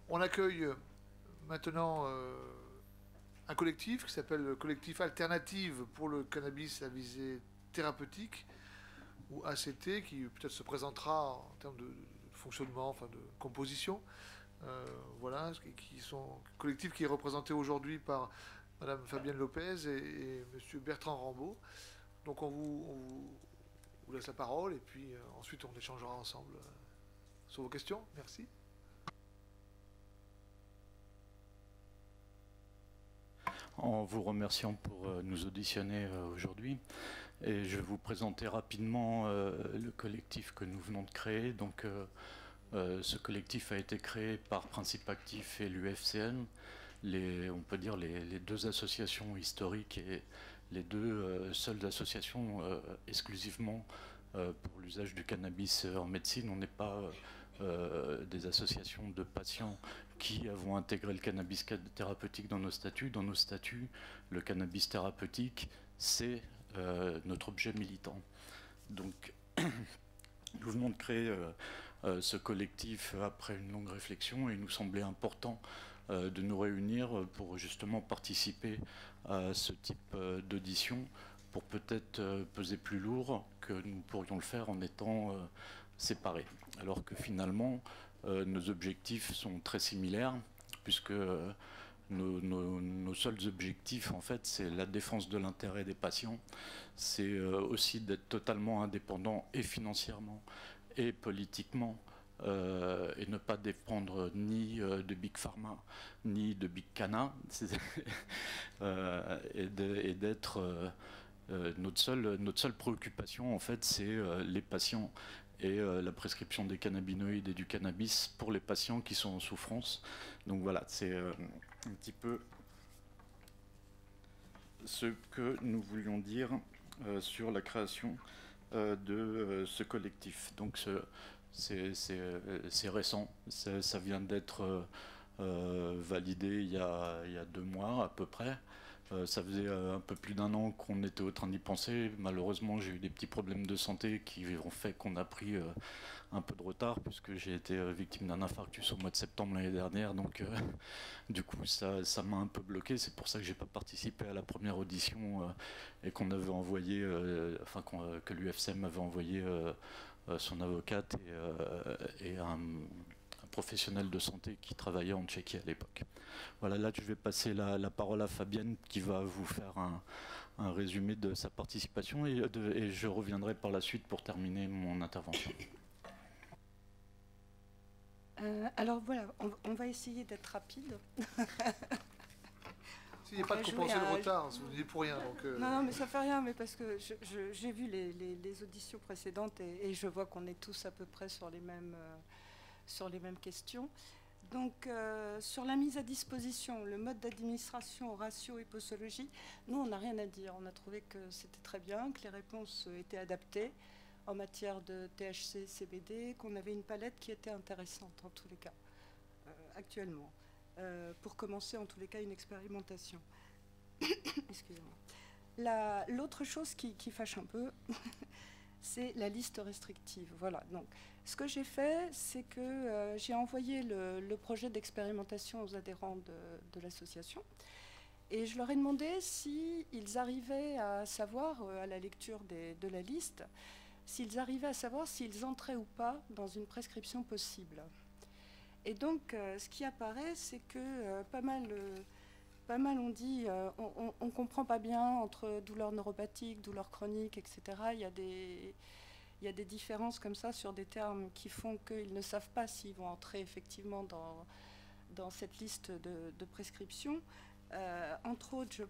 On accueille maintenant un collectif qui s'appelle le collectif Alternative pour le cannabis à visée thérapeutique, ou ACT, qui peut-être se présentera en termes de fonctionnement, enfin de composition. Voilà, qui sont collectif qui est représenté aujourd'hui par Madame Fabienne Lopez et Monsieur Bertrand Rambaud. Donc on vous laisse la parole et puis ensuite on échangera ensemble sur vos questions. Merci. En vous remerciant pour nous auditionner aujourd'hui. Et je vais vous présenter rapidement le collectif que nous venons de créer. Donc, ce collectif a été créé par Principe Actif et l'UFCN, on peut dire les deux associations historiques et les deux seules associations exclusivement pour l'usage du cannabis en médecine. On n'est pas des associations de patients qui avons intégré le cannabis thérapeutique dans nos statuts. Dans nos statuts, le cannabis thérapeutique, c'est notre objet militant. Donc, nous venons de créer ce collectif après une longue réflexion et il nous semblait important de nous réunir pour justement participer à ce type d'audition pour peut-être peser plus lourd que nous pourrions le faire en étant séparés. Alors que finalement, nos objectifs sont très similaires puisque nos seuls objectifs, en fait, c'est la défense de l'intérêt des patients. C'est aussi d'être totalement indépendant et financièrement et politiquement et ne pas dépendre ni de Big Pharma ni de Big Cana et d'être notre seule préoccupation, en fait, c'est les patients et la prescription des cannabinoïdes et du cannabis pour les patients qui sont en souffrance. Donc voilà, c'est un petit peu ce que nous voulions dire sur la création de ce collectif. Donc c'est récent, ça vient d'être validé il y a 2 mois à peu près. Ça faisait un peu plus d'1 an qu'on était en train d'y penser. Malheureusement, j'ai eu des petits problèmes de santé qui ont fait qu'on a pris un peu de retard, puisque j'ai été victime d'un infarctus au mois de septembre l'année dernière. Donc, du coup, ça m'a un peu bloqué. C'est pour ça que j'ai pas participé à la première audition et qu'on avait envoyé, que l'UFCM avait envoyé son avocate et un professionnel de santé qui travaillait en Tchéquie à l'époque. Voilà, là je vais passer la parole à Fabienne qui va vous faire un résumé de sa participation et je reviendrai par la suite pour terminer mon intervention. Alors voilà, on va essayer d'être rapide. S'il n'y a pas de compenser le retard, vous ne dites pour rien. Donc, non, mais ça fait rien, mais parce que j'ai vu les auditions précédentes et je vois qu'on est tous à peu près sur les mêmes questions. Donc, sur la mise à disposition, le mode d'administration, ratio et posologie, nous, on n'a rien à dire. On a trouvé que c'était très bien, que les réponses étaient adaptées en matière de THC, CBD, qu'on avait une palette qui était intéressante en tous les cas, actuellement, pour commencer en tous les cas une expérimentation. Excusez-moi. L'autre chose qui fâche un peu, c'est la liste restrictive. Voilà. Donc, ce que j'ai fait, c'est que j'ai envoyé le projet d'expérimentation aux adhérents de l'association. Et je leur ai demandé s'ils arrivaient à savoir, à la lecture de la liste, s'ils arrivaient à savoir s'ils entraient ou pas dans une prescription possible. Et donc, ce qui apparaît, c'est que pas mal ont dit on ne comprend pas bien entre douleurs neuropathiques, douleurs chroniques, etc. Il y a des différences comme ça sur des termes qui font qu'ils ne savent pas s'ils vont entrer effectivement dans cette liste de prescriptions. Entre autres,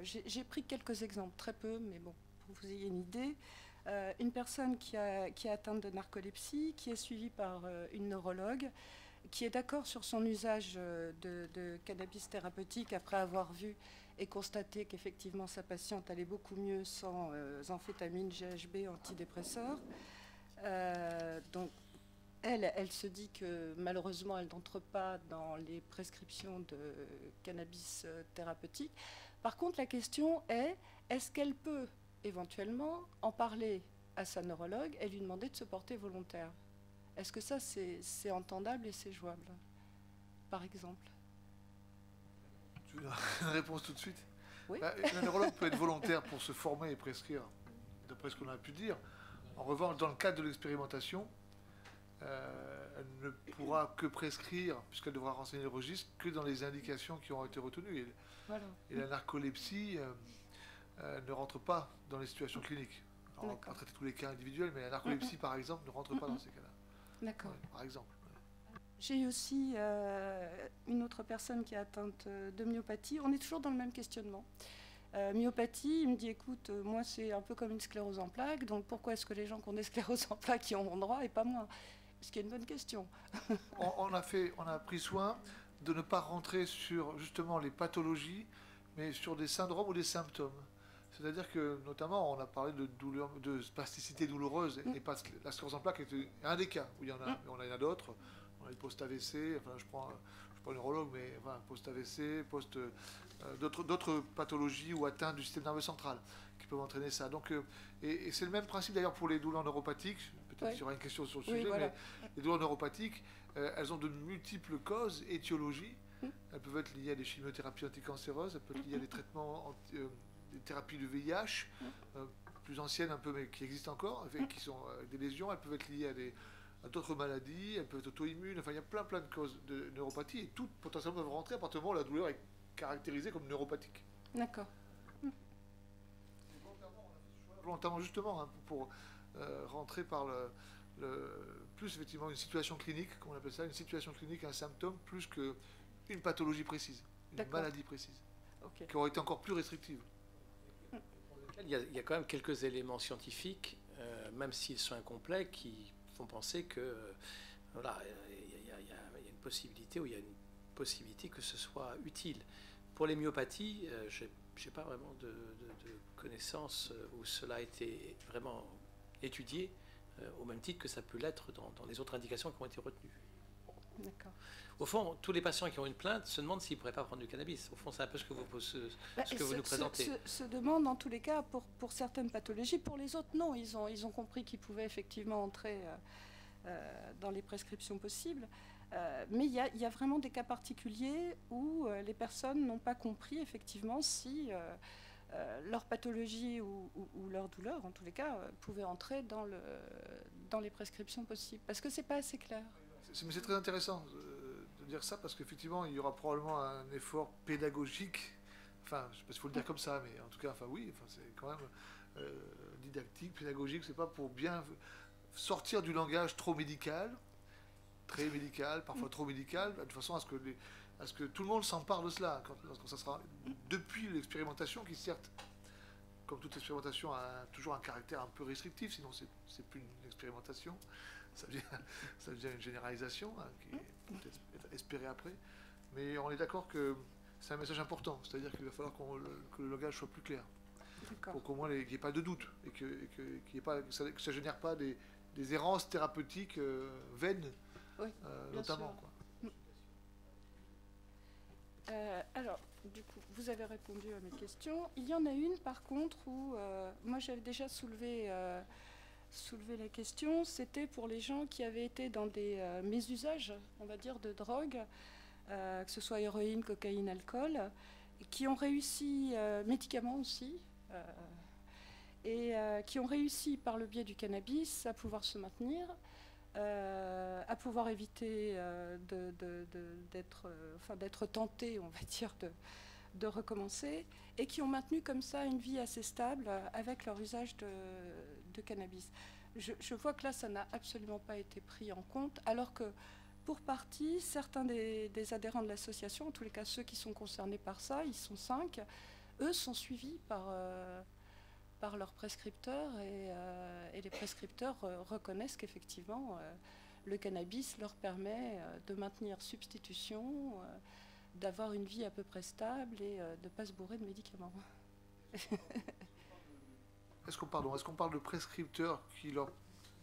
j'ai pris quelques exemples, très peu, mais bon, pour que vous ayez une idée. Une personne qui est atteinte de narcolepsie, qui est suivie par une neurologue, qui est d'accord sur son usage de cannabis thérapeutique après avoir vu et constaté qu'effectivement sa patiente allait beaucoup mieux sans amphétamine, GHB, antidépresseurs. Donc, elle se dit que malheureusement, elle n'entre pas dans les prescriptions de cannabis thérapeutique. Par contre, la question est, est-ce qu'elle peut éventuellement en parler à sa neurologue et lui demander de se porter volontaire? Est-ce que ça, c'est entendable et c'est jouable? par exemple? Tu veux une réponse tout de suite? Oui. Un neurologue peut être volontaire pour se former et prescrire, d'après ce qu'on a pu dire. En revanche, dans le cadre de l'expérimentation, elle ne pourra que prescrire, puisqu'elle devra renseigner le registre, que dans les indications qui ont été retenues. Voilà. Et la narcolepsie ne rentre pas dans les situations cliniques. Alors, on va pas traiter tous les cas individuels, mais la narcolepsie, par exemple, ne rentre pas dans ces cas-là. D'accord. Ouais, par exemple. J'ai aussi une autre personne qui est atteinte de myopathie. On est toujours dans le même questionnement. Myopathie, il me dit, écoute, moi c'est un peu comme une sclérose en plaques, donc pourquoi est-ce que les gens qui ont des scléroses en plaques y ont droit et pas moi? Ce qui est une bonne question. on a pris soin de ne pas rentrer sur justement les pathologies, mais sur des syndromes ou des symptômes. C'est-à-dire que, notamment, on a parlé de douleur, de spasticité douloureuse, et pas la sclérose en plaques est un des cas où il y en a, mais on en a d'autres. On a le post-AVC, enfin, je prends un neurologue, mais enfin, post-AVC, d'autres pathologies ou atteintes du système nerveux central qui peuvent entraîner ça. Donc, et c'est le même principe d'ailleurs pour les douleurs neuropathiques. Peut-être qu'il y aura une question sur le sujet, voilà. mais les douleurs neuropathiques, elles ont de multiples causes, étiologies. Elles peuvent être liées à des chimiothérapies anticancéreuses, elles peuvent être liées à des traitements, des thérapies de VIH, plus anciennes un peu, mais qui existent encore, qui sont avec des lésions. Elles peuvent être liées à d'autres maladies, elles peuvent être auto-immunes. Enfin, il y a plein de causes de neuropathie, et toutes potentiellement peuvent rentrer à partir du moment où la douleur est caractérisée comme neuropathique. D'accord. Volontairement, justement, hein, pour rentrer par plus effectivement une situation clinique, comme on appelle ça, une situation clinique, un symptôme, plus qu'une pathologie précise, une maladie précise, qui aurait été encore plus restrictive. Il y a quand même quelques éléments scientifiques, même s'ils sont incomplets, qui font penser que voilà, il y a une possibilité, ou il y a une possibilité que ce soit utile. Pour les myopathies, je n'ai pas vraiment de connaissances où cela a été vraiment étudié, au même titre que ça peut l'être dans les autres indications qui ont été retenues. D'accord. Au fond, tous les patients qui ont une plainte se demandent s'ils ne pourraient pas prendre du cannabis. Au fond, c'est un peu ce que vous nous présentez. Se demandent en tous les cas pour certaines pathologies. Pour les autres, non. Ils ont compris qu'ils pouvaient effectivement entrer dans les prescriptions possibles. Mais il y a vraiment des cas particuliers où les personnes n'ont pas compris effectivement si leur pathologie ou leur douleur, en tous les cas, pouvait entrer dans les prescriptions possibles. Parce que c'est pas assez clair. Mais c'est très intéressant de dire ça, parce qu'effectivement, il y aura probablement un effort pédagogique. Enfin, je ne sais pas s'il faut le dire comme ça, mais en tout cas, enfin oui, enfin, c'est quand même didactique, pédagogique. C'est pas pour bien sortir du langage trop médical, très médical, parfois trop médical, de façon à ce que tout le monde s'empare de cela, quand ça sera depuis l'expérimentation, qui certes, comme toute expérimentation, a toujours un caractère un peu restrictif, sinon c'est plus une expérimentation, ça devient une généralisation, hein, qui est peut-être espérée après, mais on est d'accord que c'est un message important, c'est-à-dire qu'il va falloir que le langage soit plus clair, pour qu'au moins il n'y ait pas de doute, et que ça ne génère pas des errances thérapeutiques vaines, notamment. Quoi. Alors, du coup, vous avez répondu à mes questions. Il y en a une, par contre, où moi j'avais déjà soulevé la question. C'était pour les gens qui avaient été dans des mésusages, on va dire, de drogue, que ce soit héroïne, cocaïne, alcool, et qui ont réussi, médicaments aussi, et qui ont réussi par le biais du cannabis à pouvoir se maintenir, à pouvoir éviter d'être tentés, on va dire, de recommencer, et qui ont maintenu comme ça une vie assez stable avec leur usage de cannabis. Je vois que là, ça n'a absolument pas été pris en compte, alors que pour partie, certains des adhérents de l'association, en tous les cas ceux qui sont concernés par ça, ils sont 5, eux sont suivis par leurs prescripteurs, et les prescripteurs reconnaissent qu'effectivement le cannabis leur permet de maintenir substitution, d'avoir une vie à peu près stable et de ne pas se bourrer de médicaments. Est-ce qu'on parle de prescripteurs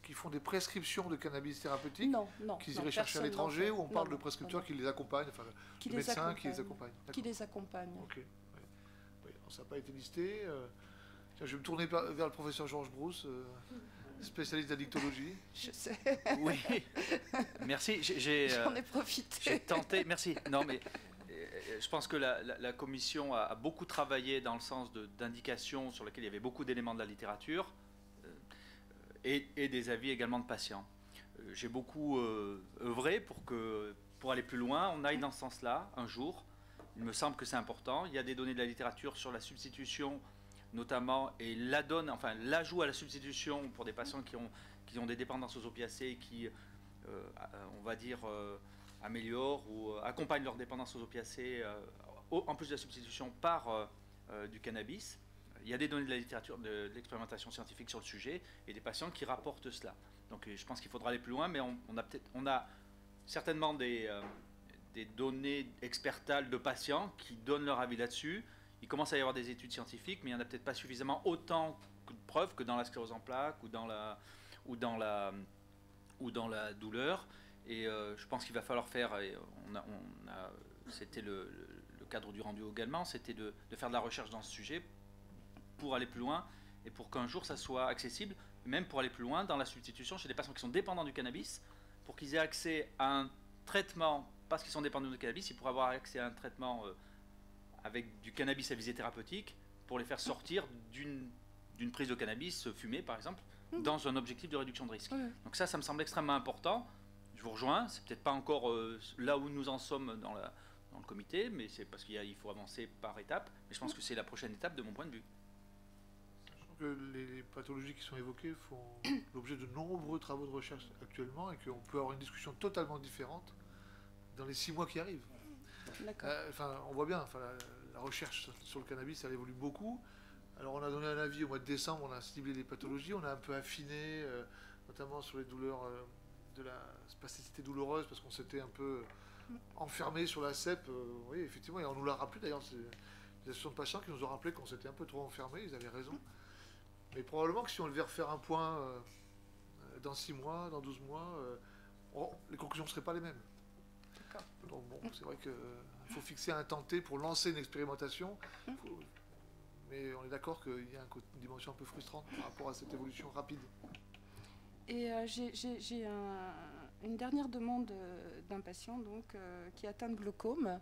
qui font des prescriptions de cannabis thérapeutique, non, qu'ils iraient chercher à l'étranger, ou on parle de prescripteurs qui les accompagnent, enfin, de médecins qui les accompagnent? Qui les accompagnent. Ok. Oui. Ça n'a pas été listé. Tiens, je vais me tourner vers le professeur Georges Brousse. spécialiste d'addictologie. Je sais, Oui, merci. j'en ai profité. J'ai tenté, merci. Non, mais je pense que la commission a beaucoup travaillé dans le sens d'indications sur lesquelles il y avait beaucoup d'éléments de la littérature et des avis également de patients. J'ai beaucoup œuvré pour aller plus loin. On aille dans ce sens-là un jour. Il me semble que c'est important. Il y a des données de la littérature sur la substitution, notamment, et l'ajout à la substitution pour des patients qui ont des dépendances aux opiacés qui, on va dire, améliorent ou accompagnent leur dépendance aux opiacés, en plus de la substitution par du cannabis. Il y a des données de la littérature, de l'expérimentation scientifique sur le sujet, et des patients qui rapportent cela. Donc je pense qu'il faudra aller plus loin, mais on a certainement des données expertales de patients qui donnent leur avis là-dessus. Il commence à y avoir des études scientifiques, mais il n'y en a peut-être pas suffisamment autant de preuves que dans la sclérose en plaques ou dans la douleur. Et je pense qu'il va falloir faire, et c'était le cadre du rendu également, c'était de faire de la recherche dans ce sujet pour aller plus loin et pour qu'un jour ça soit accessible, même pour aller plus loin dans la substitution chez des patients qui sont dépendants du cannabis, pour qu'ils aient accès à un traitement, parce qu'ils sont dépendants du cannabis, ils pourraient avoir accès à un traitement avec du cannabis à visée thérapeutique pour les faire sortir d'une prise de cannabis fumée, par exemple, dans un objectif de réduction de risque. Donc ça me semble extrêmement important. Je vous rejoins, c'est peut-être pas encore là où nous en sommes dans le comité, mais c'est parce qu'il faut avancer par étapes. Mais je pense que c'est la prochaine étape de mon point de vue. Sachant que les pathologies qui sont évoquées font l'objet de nombreux travaux de recherche actuellement et qu'on peut avoir une discussion totalement différente dans les 6 mois qui arrivent. On voit bien, la recherche sur le cannabis, elle évolue beaucoup. Alors on a donné un avis au mois de décembre, on a ciblé les pathologies, on a un peu affiné, notamment sur les douleurs de la spasticité douloureuse, parce qu'on s'était un peu enfermé sur la CEP. Oui, effectivement, et on nous l'a rappelé d'ailleurs, c'est des associations de patients qui nous ont rappelé qu'on s'était un peu trop enfermé, ils avaient raison. Mais probablement que si on devait refaire un point dans 6 mois, dans 12 mois, les conclusions ne seraient pas les mêmes. Donc bon, c'est vrai qu'il faut fixer un temps T pour lancer une expérimentation, mais on est d'accord qu'il y a une dimension un peu frustrante par rapport à cette évolution rapide. Et j'ai une dernière demande d'un patient donc, qui est atteint de glaucome.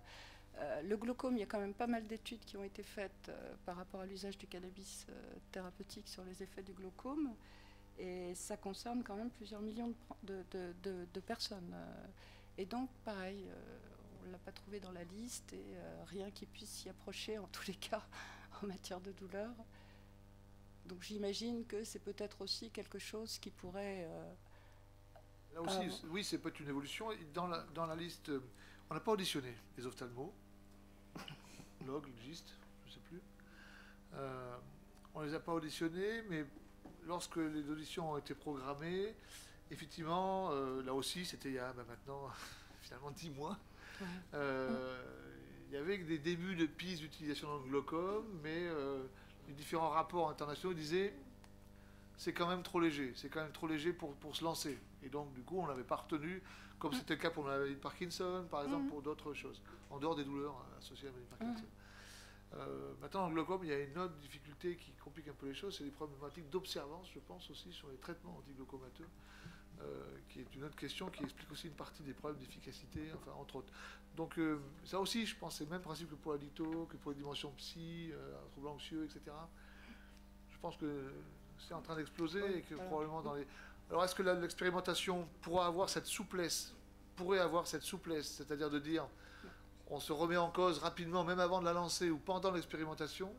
Le glaucome, il y a quand même pas mal d'études qui ont été faites par rapport à l'usage du cannabis thérapeutique sur les effets du glaucome. Et ça concerne quand même plusieurs millions de personnes. Et donc, pareil, on ne l'a pas trouvé dans la liste et rien qui puisse s'y approcher, en tous les cas, en matière de douleur. Donc j'imagine que c'est peut-être aussi quelque chose qui pourrait... Là aussi, oui, c'est peut-être une évolution. Dans la liste, on n'a pas auditionné les ophtalmos, logistes, je ne sais plus. On ne les a pas auditionnés, mais lorsque les auditions ont été programmées, effectivement, là aussi, c'était il y a maintenant finalement 10 mois. Il y avait des débuts de pistes d'utilisation dans le glaucome, mais les différents rapports internationaux disaient c'est quand même trop léger, pour se lancer. Et donc, du coup, on ne l'avait pas retenu, comme c'était le cas pour la maladie de Parkinson, par exemple, pour d'autres choses, en dehors des douleurs associées à la maladie de Parkinson. Maintenant, dans le glaucome, il y a une autre difficulté qui complique un peu les choses, c'est les problématiques d'observance, je pense aussi, sur les traitements antiglaucomateux, qui est une autre question qui explique aussi une partie des problèmes d'efficacité, enfin, entre autres. Donc, ça aussi, je pense, c'est le même principe que pour la dicto, que pour les dimensions psy, troubles anxieux, etc. Je pense que c'est en train d'exploser et que probablement dans les... Alors, est-ce que l'expérimentation pourrait avoir cette souplesse, c'est-à-dire de dire on se remet en cause rapidement, même avant de la lancer ou pendant l'expérimentation?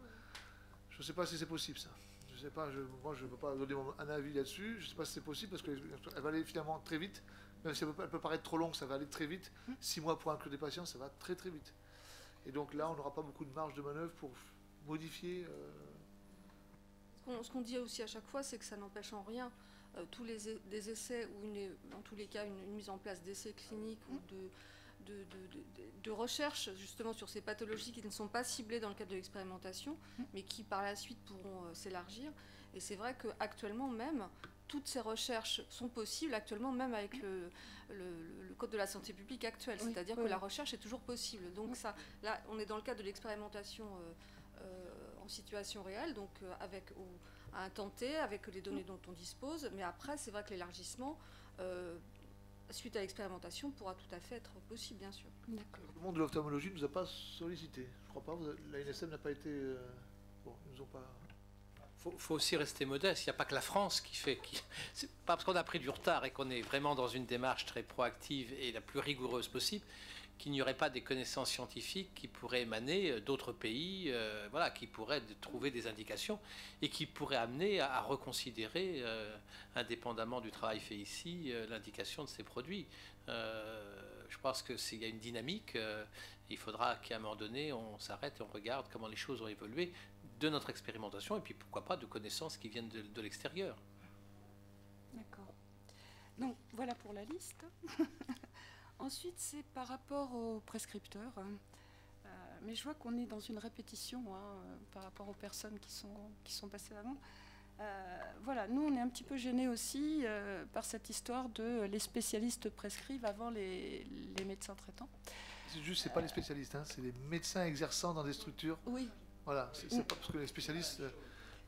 Je ne sais pas si c'est possible, ça. Je ne sais pas, moi je ne peux pas donner un avis là-dessus. Je ne sais pas si c'est possible parce qu'elle va aller finalement très vite. Même si elle peut paraître trop longue, ça va aller très vite. 6 mois pour inclure des patients, ça va très très vite. Et donc là, on n'aura pas beaucoup de marge de manœuvre pour modifier... Ce qu'on dit aussi à chaque fois, c'est que ça n'empêche en rien tous des essais ou en tous les cas une mise en place d'essais cliniques ou de recherche justement sur ces pathologies qui ne sont pas ciblées dans le cadre de l'expérimentation, mais qui par la suite pourront s'élargir. Et c'est vrai qu'actuellement même, toutes ces recherches sont possibles actuellement même avec le Code de la santé publique actuel, c'est-à-dire que la recherche est toujours possible. Donc ça, là, on est dans le cadre de l'expérimentation en situation réelle, donc un temps T avec les données dont on dispose. Mais après, c'est vrai que l'élargissement, suite à l'expérimentation, pourra tout à fait être possible, bien sûr. D'accord. Le monde de l'ophtalmologie ne nous a pas sollicité. Je crois pas. L'ANSM n'a pas été. Bon, ils nous ont pas. Faut aussi rester modeste. Il n'y a pas que la France qui fait. C'est pas parce qu'on a pris du retard et qu'on est vraiment dans une démarche très proactive et la plus rigoureuse possible qu'il n'y aurait pas des connaissances scientifiques qui pourraient émaner d'autres pays, voilà, qui pourraient trouver des indications et qui pourraient amener à reconsidérer, indépendamment du travail fait ici, l'indication de ces produits. Je pense qu'il y a une dynamique. Il faudra qu'à un moment donné, on s'arrête et on regarde comment les choses ont évolué de notre expérimentation et puis pourquoi pas de connaissances qui viennent de l'extérieur. D'accord. Donc voilà pour la liste. Ensuite, c'est par rapport aux prescripteurs. Mais je vois qu'on est dans une répétition par rapport aux personnes qui sont passées avant. Voilà, nous, on est un petit peu gênés aussi par cette histoire de les spécialistes prescrivent avant les médecins traitants. C'est juste, c'est pas les spécialistes, hein, c'est les médecins exerçant dans des structures. Oui. Voilà, c'est pas parce que les spécialistes,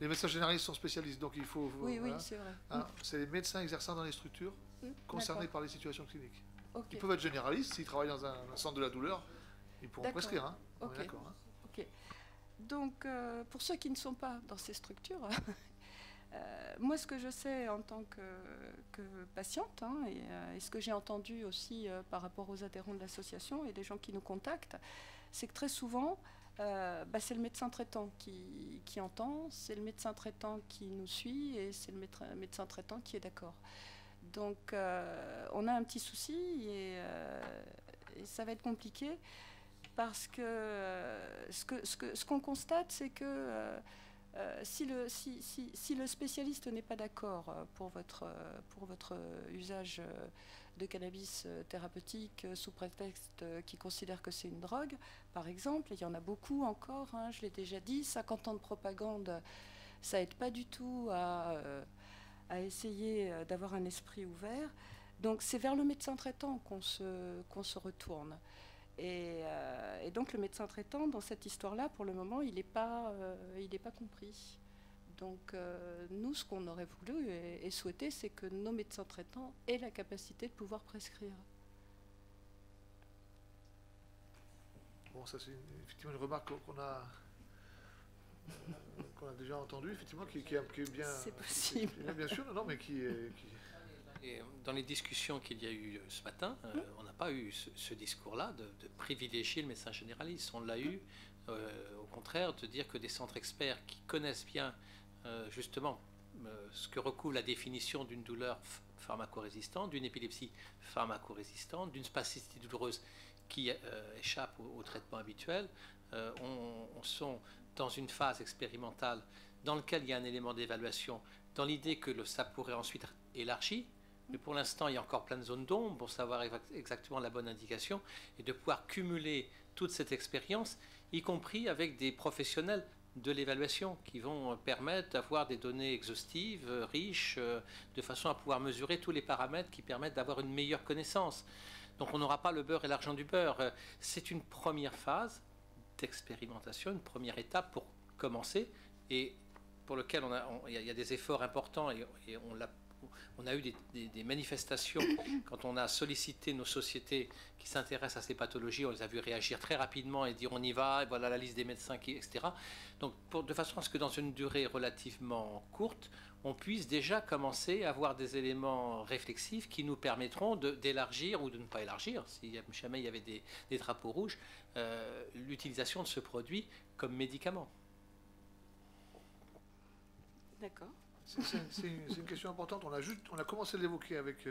les médecins généralistes sont spécialistes, donc il faut. Oui, voilà. oui, c'est vrai. Hein, c'est les médecins exerçant dans les structures concernés par les situations cliniques. Okay. Ils peuvent être généralistes, s'ils travaillent dans un centre de la douleur, ils pourront prescrire. Hein. Okay. D'accord. Hein. Ok. Donc, pour ceux qui ne sont pas dans ces structures, moi, ce que je sais en tant que patiente, hein, et ce que j'ai entendu aussi par rapport aux adhérents de l'association et des gens qui nous contactent, c'est que très souvent, c'est le médecin traitant qui entend, c'est le médecin traitant qui nous suit et c'est le médecin traitant qui est d'accord. Donc, on a un petit souci et ça va être compliqué parce que ce qu'on constate, c'est que si le spécialiste n'est pas d'accord pour votre usage de cannabis thérapeutique sous prétexte qu'il considère que c'est une drogue, par exemple, il y en a beaucoup encore, hein, je l'ai déjà dit, 50 ans de propagande, ça aide pas du tout à essayer d'avoir un esprit ouvert. Donc c'est vers le médecin traitant qu'on se retourne. Et donc le médecin traitant, dans cette histoire-là, pour le moment, il n'est pas compris. Donc nous, ce qu'on aurait voulu et souhaité, c'est que nos médecins traitants aient la capacité de pouvoir prescrire. Bon, ça c'est effectivement une remarque qu'on a déjà entendue, effectivement, qui est bien... C'est possible. Bien sûr, non, mais qui est... Et dans les discussions qu'il y a eu ce matin, on n'a pas eu ce discours-là de privilégier le médecin généraliste. On l'a eu, au contraire, de dire que des centres experts qui connaissent bien justement ce que recouvre la définition d'une douleur pharmacorésistante, d'une épilepsie pharmacorésistante, d'une spasticité douloureuse qui échappe au traitement habituel, on sont dans une phase expérimentale dans laquelle il y a un élément d'évaluation, dans l'idée que ça pourrait ensuite être élargi. Mais pour l'instant, il y a encore plein de zones d'ombre pour savoir exactement la bonne indication et de pouvoir cumuler toute cette expérience, y compris avec des professionnels de l'évaluation qui vont permettre d'avoir des données exhaustives, riches, de façon à pouvoir mesurer tous les paramètres qui permettent d'avoir une meilleure connaissance. Donc on n'aura pas le beurre et l'argent du beurre. C'est une première phase d'expérimentation, une première étape pour commencer et pour lequel il y a des efforts importants et on a eu des manifestations quand on a sollicité nos sociétés qui s'intéressent à ces pathologies. On les a vus réagir très rapidement et dire on y va, et voilà la liste des médecins, etc. Donc de façon à ce que dans une durée relativement courte, on puisse déjà commencer à avoir des éléments réflexifs qui nous permettront d'élargir ou de ne pas élargir, si jamais il y avait des drapeaux rouges, l'utilisation de ce produit comme médicament. D'accord. C'est une question importante. On a commencé à l'évoquer avec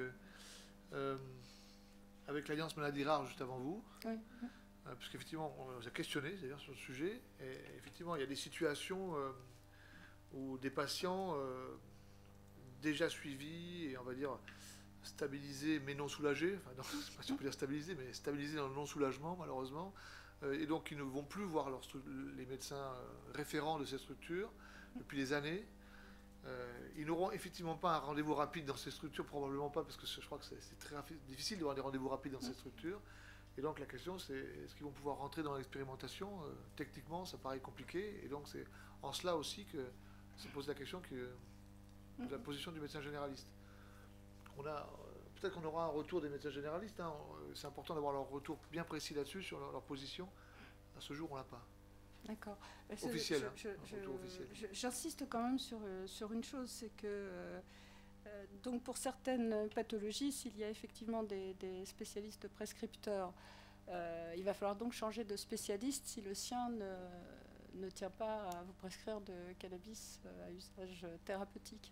l'Alliance Maladies Rares juste avant vous. Oui. Parce qu'effectivement, on nous a questionné d'ailleurs sur le sujet. Et effectivement, il y a des situations où des patients déjà suivis et on va dire stabilisés mais non soulagés, enfin non, je ne sais pas si on peut dire stabilisés, mais stabilisés dans le non-soulagement malheureusement, et donc ils ne vont plus voir les médecins référents de ces structures depuis des années. Ils n'auront effectivement pas un rendez-vous rapide dans ces structures, probablement pas, parce que je crois que c'est très difficile d'avoir des rendez-vous rapides dans ces structures. Et donc la question c'est, est-ce qu'ils vont pouvoir rentrer dans l'expérimentation? Techniquement, ça paraît compliqué, et donc c'est en cela aussi que se pose la question de la position du médecin généraliste. Peut-être qu'on aura un retour des médecins généralistes. Hein. C'est important d'avoir leur retour bien précis là-dessus, sur leur position. À ce jour, on l'a pas. D'accord. Officiel. Retour officiel. J'insiste quand même sur une chose, c'est que donc pour certaines pathologies, s'il y a effectivement des spécialistes prescripteurs, il va falloir donc changer de spécialiste si le sien ne tient pas à vous prescrire de cannabis à usage thérapeutique.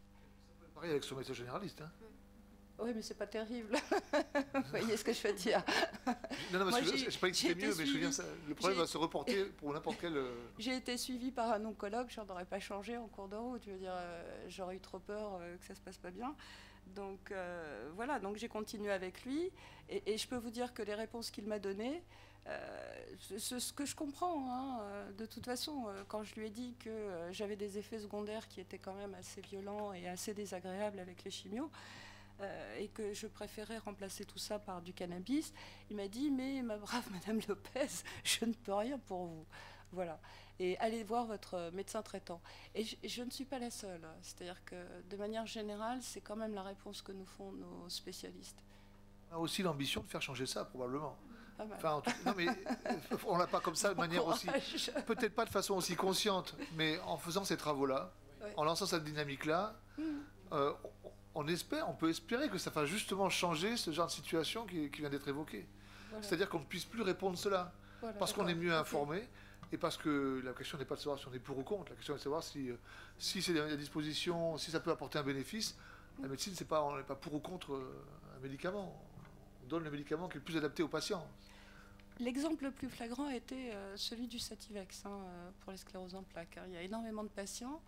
Pareil avec son médecin généraliste. Hein. Oui, mais c'est pas terrible. Vous voyez ce que je veux dire? Non, parce que je ne sais pas que c'était mieux, mais je veux dire, le problème va se reporter pour n'importe quel... J'ai été suivie par un oncologue, je n'en aurais pas changé en cours de route. Je veux dire, j'aurais eu trop peur que ça ne se passe pas bien. Donc voilà, donc j'ai continué avec lui. Et je peux vous dire que les réponses qu'il m'a données, ce que je comprends, hein, de toute façon, quand je lui ai dit que j'avais des effets secondaires qui étaient quand même assez violents et assez désagréables avec les chimios, et que je préférais remplacer tout ça par du cannabis, il m'a dit « Mais ma brave Madame Lopez, je ne peux rien pour vous. » Voilà. Et allez voir votre médecin traitant. Et je ne suis pas la seule. C'est-à-dire que, de manière générale, c'est quand même la réponse que nous font nos spécialistes. On a aussi l'ambition de faire changer ça, probablement. Enfin, non, mais on l'a pas comme ça, de manière aussi... Peut-être pas de façon aussi consciente, mais en faisant ces travaux-là, en lançant cette dynamique-là, on peut espérer que ça fasse justement changer ce genre de situation qui vient d'être évoqué. Voilà. C'est-à-dire qu'on ne puisse plus répondre cela, parce qu'on est mieux informé, et parce que la question n'est pas de savoir si on est pour ou contre, la question est de savoir si c'est à disposition, si ça peut apporter un bénéfice. La médecine, on n'est pas pour ou contre un médicament. On donne le médicament qui est le plus adapté au patient. L'exemple le plus flagrant a été celui du Sativex pour les scléroses en plaques. Il y a énormément de patients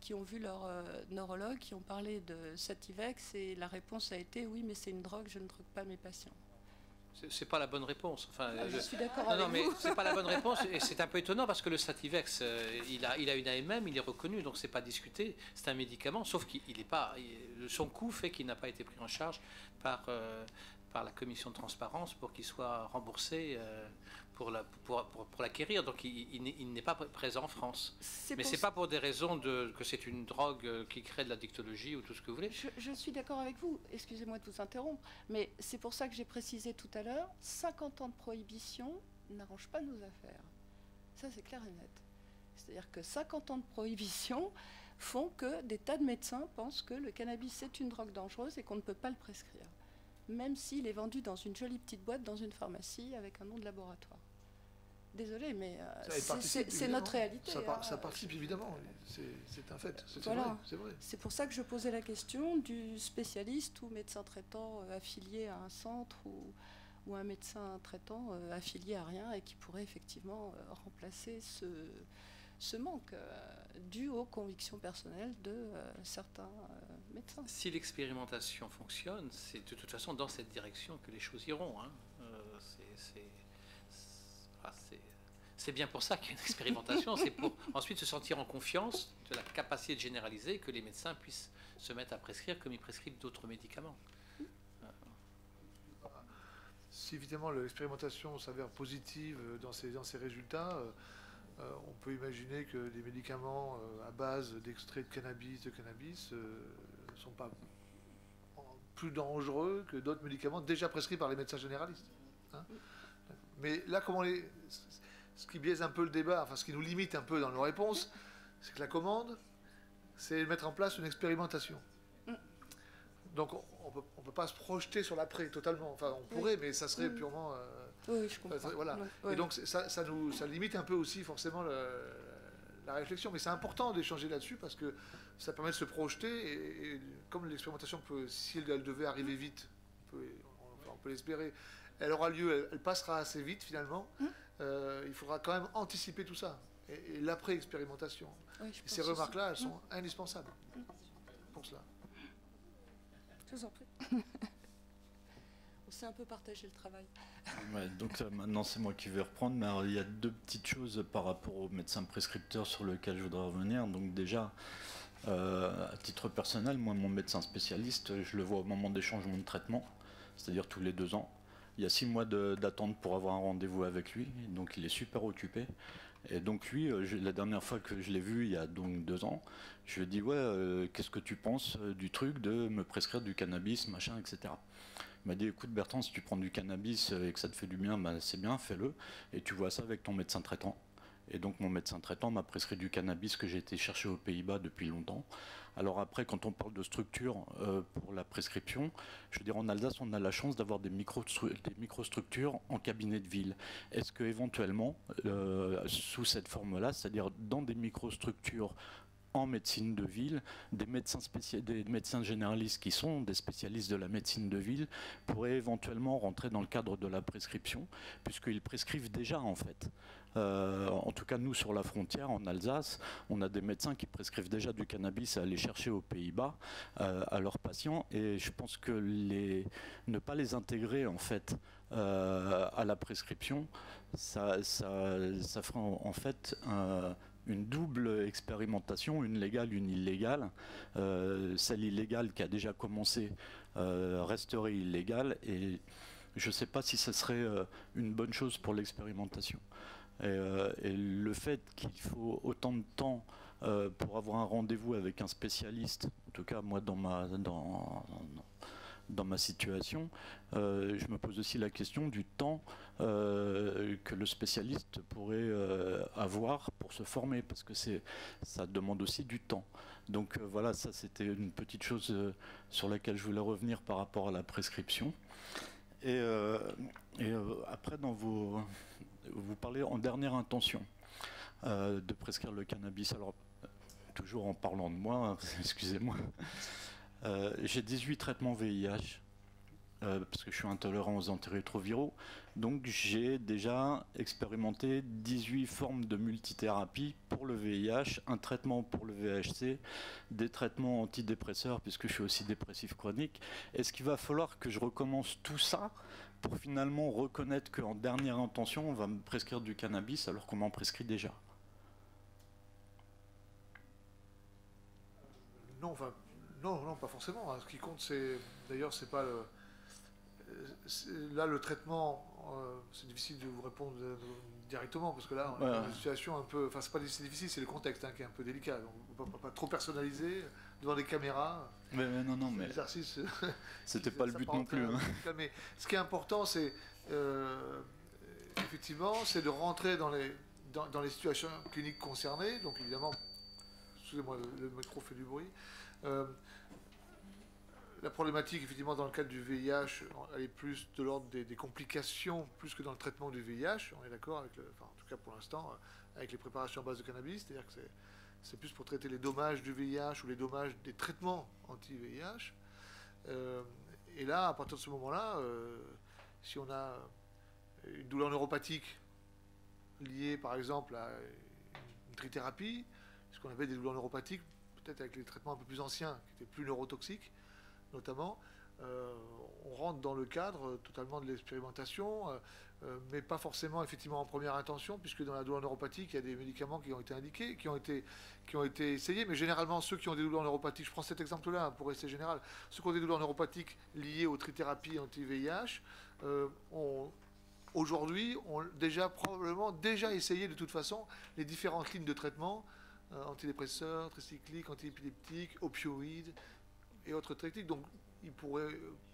qui ont vu leur neurologue, qui ont parlé de Sativex, et la réponse a été « Oui, mais c'est une drogue, je ne drogue pas mes patients ». C'est pas la bonne réponse. Enfin, je suis d'accord avec vous. Non, mais c'est pas la bonne réponse, et c'est un peu étonnant parce que le Sativex, il a une AMM, il est reconnu, donc c'est pas discuté. C'est un médicament, sauf qu'il est pas, son coût fait qu'il n'a pas été pris en charge par la commission de transparence pour qu'il soit remboursé pour l'acquérir. Donc il n'est pas présent en France. Mais c'est pas pour des raisons que c'est une drogue qui crée de la dictologie ou tout ce que vous voulez. Je suis d'accord avec vous, excusez-moi de vous interrompre, mais c'est pour ça que j'ai précisé tout à l'heure, 50 ans de prohibition n'arrange pas nos affaires. Ça, c'est clair et net. C'est-à-dire que 50 ans de prohibition font que des tas de médecins pensent que le cannabis est une drogue dangereuse et qu'on ne peut pas le prescrire, même s'il est vendu dans une jolie petite boîte dans une pharmacie avec un nom de laboratoire. Désolé, mais c'est notre réalité. Ça participe évidemment, c'est un fait, voilà. C'est vrai. C'est pour ça que je posais la question du spécialiste ou médecin traitant affilié à un centre ou un médecin traitant affilié à rien et qui pourrait effectivement remplacer ce manque dû aux convictions personnelles de certains médecins. Si l'expérimentation fonctionne, c'est de toute façon dans cette direction que les choses iront. Hein. C'est bien pour ça qu'il y a une expérimentation, c'est pour ensuite se sentir en confiance de la capacité de généraliser, que les médecins puissent se mettre à prescrire comme ils prescrivent d'autres médicaments. Si évidemment l'expérimentation s'avère positive dans ses résultats, on peut imaginer que des médicaments à base d'extrait de cannabis ne sont pas plus dangereux que d'autres médicaments déjà prescrits par les médecins généralistes. Hein. Mais là, ce qui biaise un peu le débat, enfin ce qui nous limite un peu dans nos réponses, c'est que la commande, c'est mettre en place une expérimentation. Donc on ne peut pas se projeter sur l'après totalement. Enfin, on pourrait, mais ça serait purement... oui, je comprends. Voilà. Oui. Et donc ça limite un peu aussi forcément la réflexion. Mais c'est important d'échanger là-dessus parce que ça permet de se projeter. Et comme l'expérimentation, si elle devait arriver vite, on peut l'espérer, elle aura lieu, elle passera assez vite finalement. Il faudra quand même anticiper tout ça. Et l'après-expérimentation. Oui, et ces remarques-là, elles sont indispensables pour cela. Je vous en prie. On s'est un peu partagé le travail. Ouais, donc maintenant c'est moi qui vais reprendre, mais alors, il y a deux petites choses par rapport aux médecins prescripteurs sur lesquels je voudrais revenir. Donc déjà, à titre personnel, moi mon médecin spécialiste, je le vois au moment des changements de traitement, c'est-à-dire tous les 2 ans. Il y a 6 mois d'attente pour avoir un rendez-vous avec lui, donc il est super occupé. Et donc lui, la dernière fois que je l'ai vu, il y a donc 2 ans, je lui ai dit ouais, qu'est-ce que tu penses du truc de me prescrire du cannabis, machin, etc. Il m'a dit écoute Bertrand, si tu prends du cannabis et que ça te fait du bien, bah, c'est bien, fais-le. Et tu vois ça avec ton médecin traitant. Et donc mon médecin traitant m'a prescrit du cannabis que j'ai été chercher aux Pays-Bas depuis longtemps. Alors après, quand on parle de structure pour la prescription, je veux dire en Alsace, on a la chance d'avoir des microstructures en cabinet de ville. Est-ce que éventuellement, sous cette forme-là, c'est-à-dire dans des microstructures en médecine de ville, des médecins généralistes qui sont des spécialistes de la médecine de ville pourraient éventuellement rentrer dans le cadre de la prescription, puisqu'ils prescrivent déjà en fait. En tout cas, nous, sur la frontière, en Alsace, on a des médecins qui prescrivent déjà du cannabis à aller chercher aux Pays-Bas à leurs patients. Et je pense que ne pas les intégrer, en fait, à la prescription, ça fera en fait une double expérimentation, une légale, une illégale. Celle illégale qui a déjà commencé resterait illégale. Et je ne sais pas si ce serait une bonne chose pour l'expérimentation. Et le fait qu'il faut autant de temps pour avoir un rendez-vous avec un spécialiste, en tout cas moi dans ma situation, je me pose aussi la question du temps que le spécialiste pourrait avoir pour se former, parce que ça demande aussi du temps. Donc voilà, ça c'était une petite chose sur laquelle je voulais revenir par rapport à la prescription. Et après, vous parlez en dernière intention de prescrire le cannabis. Alors, toujours en parlant de moi, excusez-moi, j'ai 18 traitements VIH, parce que je suis intolérant aux antirétroviraux. Donc, j'ai déjà expérimenté 18 formes de multithérapie pour le VIH, un traitement pour le VHC, des traitements antidépresseurs, puisque je suis aussi dépressif chronique. Est-ce qu'il va falloir que je recommence tout ça pour finalement reconnaître qu'en dernière intention, on va me prescrire du cannabis alors qu'on m'en prescrit déjà? Non, enfin, non, pas forcément. Ce qui compte, c'est, d'ailleurs, c'est pas là le traitement. C'est difficile de vous répondre directement parce que là, on est dans une situation un peu. Enfin, c'est difficile, c'est le contexte qui est un peu délicat. Donc, on ne peut pas trop personnaliser devant des caméras. Mais non, mais l'exercice. C'était pas le but non plus. Mais ce qui est important, c'est effectivement, c'est de rentrer dans les situations cliniques concernées. Donc évidemment, excusez-moi, le micro fait du bruit. La problématique, effectivement, dans le cadre du VIH, elle est plus de l'ordre des complications, plus que dans le traitement du VIH. On est d'accord avec en tout cas pour l'instant, avec les préparations à base de cannabis, c'est-à-dire que c'est plus pour traiter les dommages du VIH ou les dommages des traitements anti-VIH. Et là, à partir de ce moment-là, si on a une douleur neuropathique liée, par exemple, à une trithérapie, puisqu'on avait des douleurs neuropathiques, peut-être avec les traitements un peu plus anciens, qui étaient plus neurotoxiques, notamment, on rentre dans le cadre totalement de l'expérimentation, mais pas forcément effectivement en première intention, puisque dans la douleur neuropathique, il y a des médicaments qui ont été indiqués, qui ont été essayés, mais généralement ceux qui ont des douleurs neuropathiques, je prends cet exemple-là pour rester général, ceux qui ont des douleurs neuropathiques liées aux trithérapies anti-VIH, aujourd'hui ont probablement déjà essayé de toute façon les différentes lignes de traitement, antidépresseurs, tricycliques, antiépileptiques, opioïdes, et autres techniques. Donc,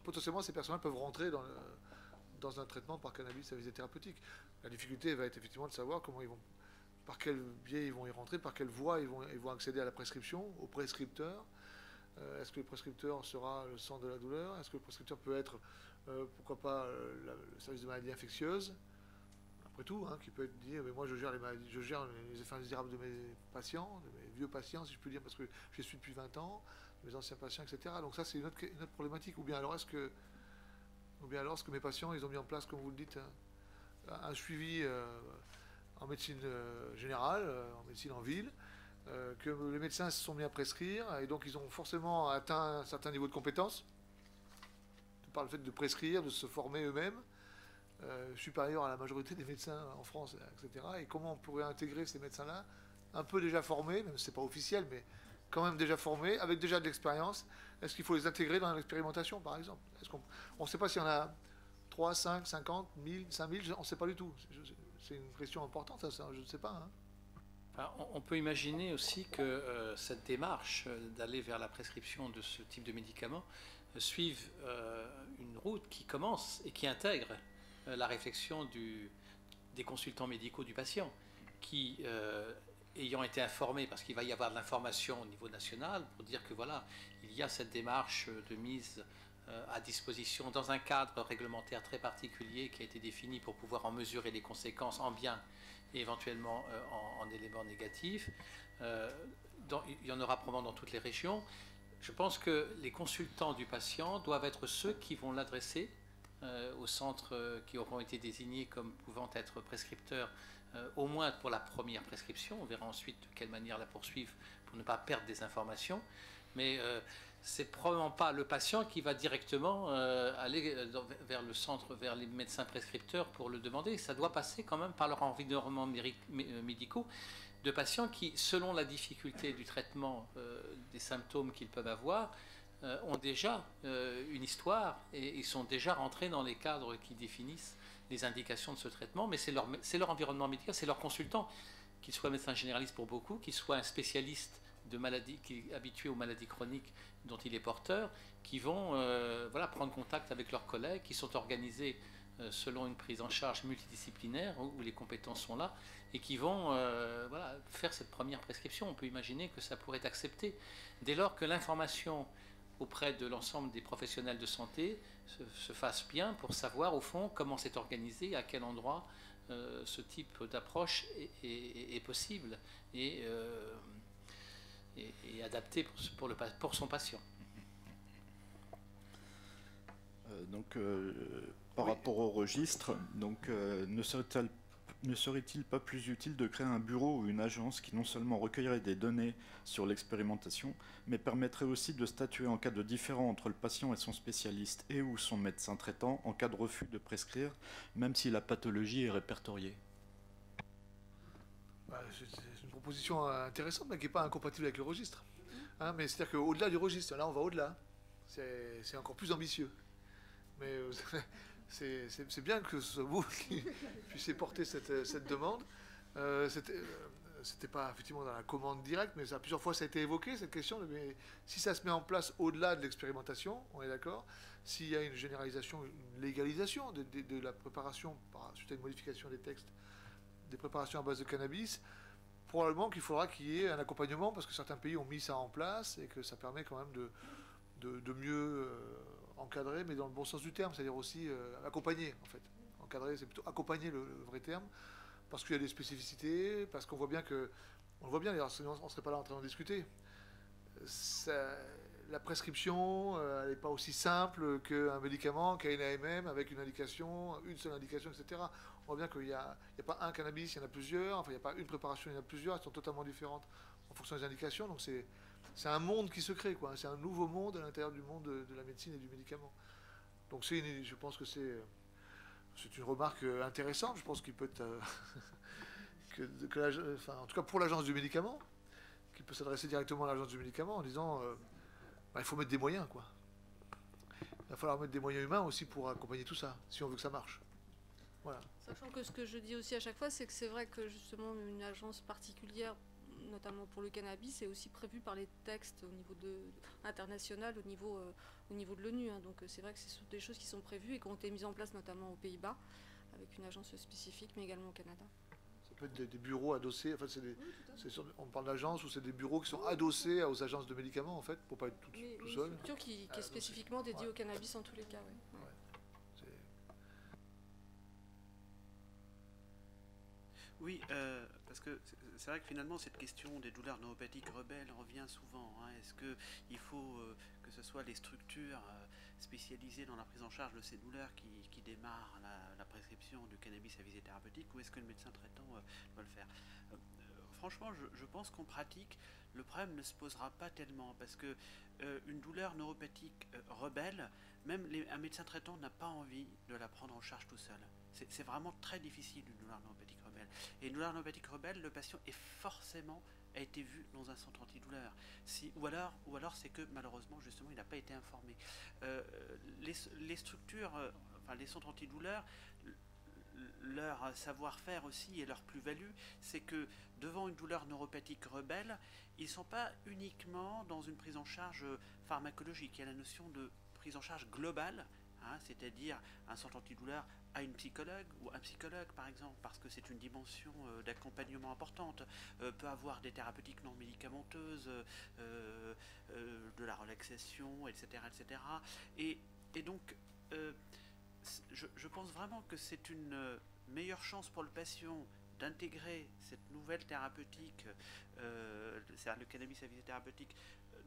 potentiellement, ces personnes peuvent rentrer dans un traitement par cannabis à visée thérapeutique. La difficulté va être effectivement de savoir par quel biais ils vont y rentrer, par quelle voie ils vont accéder à la prescription, au prescripteur. Est-ce que le prescripteur sera le centre de la douleur? Est-ce que le prescripteur peut être, pourquoi pas, le service de maladies infectieuses? Après tout, qui peut être dit, mais moi je gère les effets indésirables de mes patients, de mes vieux patients, si je peux dire, parce que je suis depuis 20 ans, mes anciens patients, etc. Donc ça, c'est une autre problématique. Ou bien alors, est-ce que mes patients, ils ont mis en place, comme vous le dites, un suivi en médecine générale, en médecine en ville, que les médecins se sont mis à prescrire, et donc ils ont forcément atteint un certain niveau de compétence, par le fait de prescrire, de se former eux-mêmes, supérieur à la majorité des médecins en France, etc. Et comment on pourrait intégrer ces médecins-là, un peu déjà formés, même si ce n'est pas officiel, mais quand même déjà formés, avec déjà de l'expérience? Est-ce qu'il faut les intégrer dans l'expérimentation, par exemple? On ne sait pas s'il y en a 3, 5, 50, 1000, 5000, on ne sait pas du tout. C'est une question importante, ça, je ne sais pas. Hein. Enfin, on peut imaginer aussi que cette démarche d'aller vers la prescription de ce type de médicaments suive une route qui commence et qui intègre la réflexion des consultants médicaux du patient, qui, ayant été informés, parce qu'il va y avoir de l'information au niveau national, pour dire que voilà, il y a cette démarche de mise à disposition dans un cadre réglementaire très particulier qui a été défini pour pouvoir en mesurer les conséquences en bien et éventuellement en éléments négatifs. Il y en aura probablement dans toutes les régions. Je pense que les consultants du patient doivent être ceux qui vont l'adresser aux centres qui auront été désignés comme pouvant être prescripteurs, au moins pour la première prescription. On verra ensuite de quelle manière la poursuivre pour ne pas perdre des informations. Mais c'est probablement pas le patient qui va directement aller vers le centre, vers les médecins prescripteurs pour le demander. Ça doit passer quand même par leur environnement médicaux de patients qui, selon la difficulté du traitement des symptômes qu'ils peuvent avoir, ont déjà une histoire et ils sont déjà rentrés dans les cadres qui définissent les indications de ce traitement, mais c'est leur environnement médical, c'est leur consultant, qu'il soit médecin généraliste pour beaucoup, qu'il soit un spécialiste de maladies, qui est habitué aux maladies chroniques dont il est porteur, qui vont prendre contact avec leurs collègues, qui sont organisés selon une prise en charge multidisciplinaire où les compétences sont là, et qui vont faire cette première prescription. On peut imaginer que ça pourrait être accepté dès lors que l'information auprès de l'ensemble des professionnels de santé se fasse bien pour savoir au fond comment c'est organisé, à quel endroit ce type d'approche est possible et adapté pour son patient. Par rapport au registre, ne serait-il pas plus utile de créer un bureau ou une agence qui non seulement recueillerait des données sur l'expérimentation, mais permettrait aussi de statuer en cas de différend entre le patient et son spécialiste et ou son médecin traitant en cas de refus de prescrire, même si la pathologie est répertoriée? C'est une proposition intéressante, mais qui n'est pas incompatible avec le registre. Hein, mais c'est-à-dire qu'au-delà du registre, là on va au-delà. C'est encore plus ambitieux. Mais c'est bien que ce soit vous qui puissiez porter cette demande. C'était pas effectivement dans la commande directe, mais plusieurs fois ça a été évoqué, cette question. Mais si ça se met en place au-delà de l'expérimentation, on est d'accord, s'il y a une généralisation, une légalisation de la préparation, suite à une modification des textes, des préparations à base de cannabis, probablement qu'il faudra qu'il y ait un accompagnement, parce que certains pays ont mis ça en place, et que ça permet quand même de mieux encadrer, mais dans le bon sens du terme, c'est-à-dire aussi accompagner, en fait. Encadrer, c'est plutôt accompagner le vrai terme, parce qu'il y a des spécificités, parce qu'on voit bien que... On le voit bien, d'ailleurs, sinon on ne serait pas là en train d'en discuter. La prescription, elle n'est pas aussi simple qu'un médicament, qu'un AMM, avec une indication, une seule indication, etc. On voit bien qu'il n'y a pas un cannabis, il y en a plusieurs, enfin il n'y a pas une préparation, il y en a plusieurs, elles sont totalement différentes en fonction des indications, donc c'est un monde qui se crée, quoi. C'est un nouveau monde à l'intérieur du monde de la médecine et du médicament. Donc je pense que c'est une remarque intéressante, je pense qu'il peut être... en tout cas pour l'agence du médicament, qui peut s'adresser directement à l'agence du médicament en disant il faut mettre des moyens, quoi. Il va falloir mettre des moyens humains aussi pour accompagner tout ça, si on veut que ça marche. Voilà. Sachant que ce que je dis aussi à chaque fois, c'est que c'est vrai que justement une agence particulière, notamment pour le cannabis, est aussi prévue par les textes au niveau international, au niveau de l'ONU. Hein. Donc c'est vrai que c'est des choses qui sont prévues et qui ont été mises en place notamment aux Pays-Bas, avec une agence spécifique, mais également au Canada. Ça peut être des bureaux adossés, enfin on parle d'agence ou c'est des bureaux qui sont adossés aux agences de médicaments, en fait, pour ne pas être tout seul. Une structure qui est spécifiquement dédiée au cannabis en tous les cas. Ouais. Oui, parce que c'est vrai que finalement cette question des douleurs neuropathiques rebelles revient souvent. Hein. Est-ce qu'il faut que ce soit les structures spécialisées dans la prise en charge de ces douleurs qui démarrent la prescription du cannabis à visée thérapeutique, ou est-ce que le médecin traitant doit le faire? Franchement, je pense qu'en pratique, le problème ne se posera pas tellement, parce que une douleur neuropathique rebelle, même un médecin traitant n'a pas envie de la prendre en charge tout seul. C'est vraiment très difficile, une douleur neuropathique rebelle. Et une douleur neuropathique rebelle, le patient a été vu dans un centre antidouleur. Ou alors c'est que malheureusement, justement, il n'a pas été informé. Les structures, les centres antidouleurs, leur savoir-faire aussi et leur plus-value, c'est que devant une douleur neuropathique rebelle, ils ne sont pas uniquement dans une prise en charge pharmacologique. Il y a la notion de prise en charge globale, hein, c'est-à-dire un centre antidouleur à une psychologue ou un psychologue par exemple, parce que c'est une dimension d'accompagnement importante, peut avoir des thérapeutiques non médicamenteuses, de la relaxation, etc. etc. Et donc, je pense vraiment que c'est une meilleure chance pour le patient d'intégrer cette nouvelle thérapeutique, c'est-à-dire le cannabis à visée thérapeutique,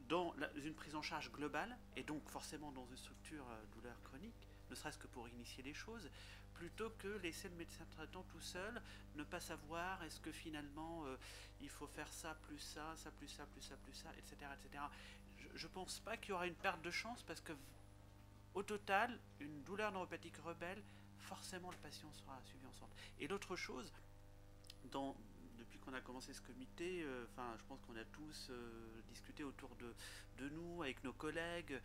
dans une prise en charge globale, et donc forcément dans une structure douleur chronique, ne serait-ce que pour initier les choses, plutôt que laisser le médecin traitant tout seul, ne pas savoir est-ce que finalement il faut faire ça, plus ça, ça, plus ça, plus ça, plus ça, etc. etc. Je ne pense pas qu'il y aura une perte de chance, parce que au total, une douleur neuropathique rebelle, forcément le patient sera suivi en centre. Et l'autre chose, depuis qu'on a commencé ce comité, je pense qu'on a tous discuté autour de nous, avec nos collègues.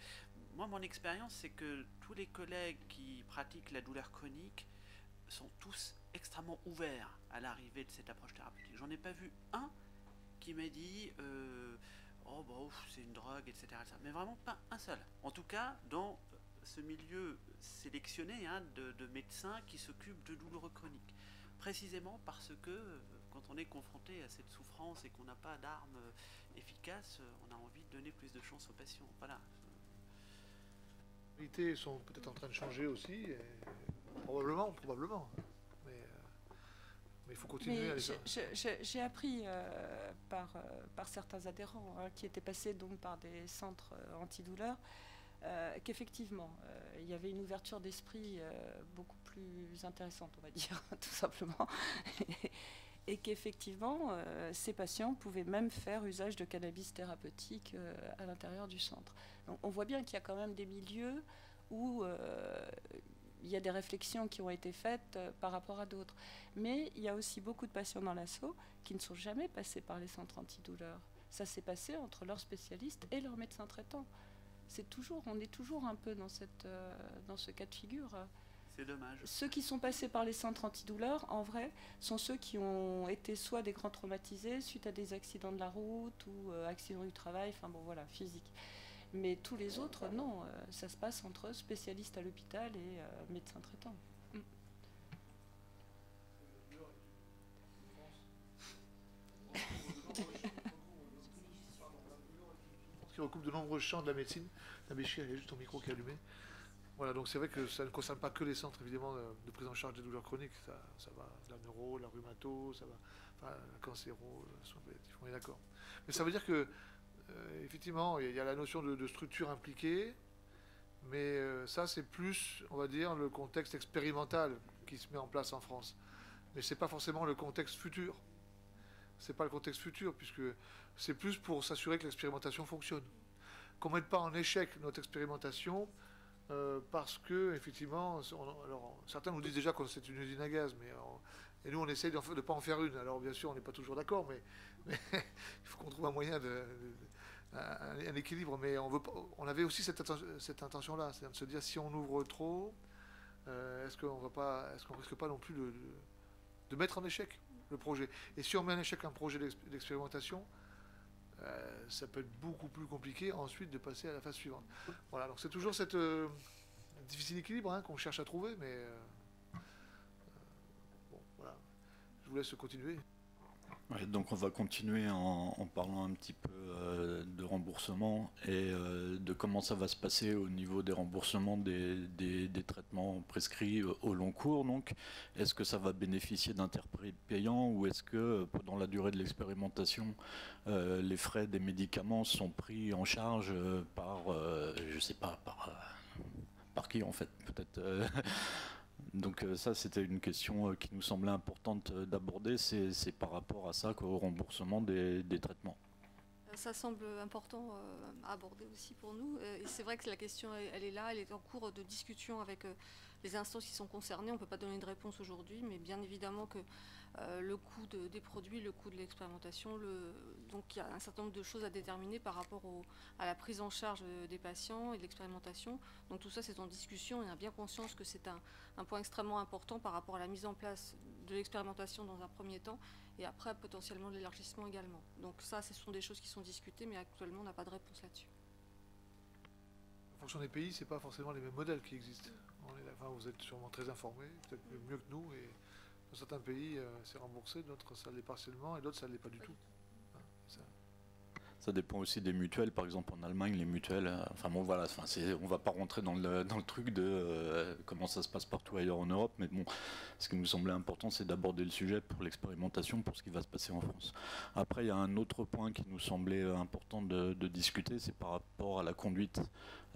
Moi, mon expérience, c'est que tous les collègues qui pratiquent la douleur chronique sont tous extrêmement ouverts à l'arrivée de cette approche thérapeutique. J'en ai pas vu un qui m'a dit c'est une drogue, etc., etc. Mais vraiment pas un seul. En tout cas, dans ce milieu sélectionné de médecins qui s'occupent de douleurs chroniques. Précisément parce que quand on est confronté à cette souffrance et qu'on n'a pas d'armes efficaces, on a envie de donner plus de chance aux patients. Voilà. Les réalités sont peut-être en train de changer aussi, et probablement. Mais il faut continuer à les... J'ai appris par certains adhérents qui étaient passés donc par des centres antidouleurs qu'effectivement, il y avait une ouverture d'esprit beaucoup plus intéressante, on va dire, tout simplement, et qu'effectivement, ces patients pouvaient même faire usage de cannabis thérapeutique à l'intérieur du centre. Donc, on voit bien qu'il y a quand même des milieux où il y a des réflexions qui ont été faites par rapport à d'autres. Mais il y a aussi beaucoup de patients dans l'ASSO qui ne sont jamais passés par les centres antidouleurs. Ça s'est passé entre leurs spécialistes et leurs médecins traitants. On est toujours un peu dans ce cas de figure. C'est dommage. Ceux qui sont passés par les centres antidouleurs, en vrai, sont ceux qui ont été soit des grands traumatisés suite à des accidents de la route ou accidents du travail, physique. Mais tous les autres, non, ça se passe entre spécialistes à l'hôpital et médecins traitants. Qui recoupe de nombreux champs de la médecine. Nabéchi, il y a juste ton micro qui est allumé. Voilà, donc c'est vrai que ça ne concerne pas que les centres, évidemment, de prise en charge des douleurs chroniques. Ça va, la neuro, la rhumato, ça va, la cancéro, soins palliatifs, on est d'accord. Mais ça veut dire que, effectivement, il y a la notion de structure impliquée, mais ça, c'est plus, on va dire, le contexte expérimental qui se met en place en France. Mais ce n'est pas forcément le contexte futur. C'est pas le contexte futur, puisque c'est plus pour s'assurer que l'expérimentation fonctionne. Qu'on ne mette pas en échec notre expérimentation, parce que, effectivement, alors, certains nous disent déjà que c'est une usine à gaz, et nous, on essaye de ne pas en faire une. Alors, bien sûr, on n'est pas toujours d'accord, mais il faut qu'on trouve un moyen, un équilibre. Mais on avait aussi cette intention-là, c'est-à-dire de se dire, si on ouvre trop, est-ce qu'on ne risque pas non plus de mettre en échec le projet. Et si on met en échec un projet d'expérimentation, ça peut être beaucoup plus compliqué ensuite de passer à la phase suivante. Voilà, donc c'est toujours cette difficile équilibre qu'on cherche à trouver, mais bon, voilà. Je vous laisse continuer. Ouais, donc on va continuer en parlant un petit peu de remboursement et de comment ça va se passer au niveau des remboursements des traitements prescrits au long cours. Donc, est-ce que ça va bénéficier d'interprètes payants ou est-ce que pendant la durée de l'expérimentation, les frais des médicaments sont pris en charge par, je sais pas, par qui en fait, peut-être. Donc ça, c'était une question qui nous semblait importante d'aborder, c'est par rapport à ça qu'au remboursement des traitements. Ça semble important à aborder aussi pour nous. Et c'est vrai que la question, elle est là, elle est en cours de discussion avec les instances qui sont concernées. On ne peut pas donner de réponse aujourd'hui, mais bien évidemment que le coût des produits, le coût de l'expérimentation, donc il y a un certain nombre de choses à déterminer par rapport à la prise en charge des patients et de l'expérimentation. Donc tout ça, c'est en discussion, et on a bien conscience que c'est un point extrêmement important par rapport à la mise en place de l'expérimentation dans un premier temps, et après potentiellement de l'élargissement également. Donc ça, ce sont des choses qui sont discutées, mais actuellement, on n'a pas de réponse là-dessus. En fonction des pays, c'est pas forcément les mêmes modèles qui existent. Vous êtes sûrement très informés, peut-être mieux que nous, et dans certains pays, c'est remboursé, d'autres, ça l'est partiellement, et d'autres, ça ne l'est pas du tout. Ça dépend aussi des mutuelles. Par exemple, en Allemagne, les mutuelles... on ne va pas rentrer dans le truc de comment ça se passe partout ailleurs en Europe, mais bon, ce qui nous semblait important, c'est d'aborder le sujet pour l'expérimentation, pour ce qui va se passer en France. Après, il y a un autre point qui nous semblait important de discuter, c'est par rapport à la conduite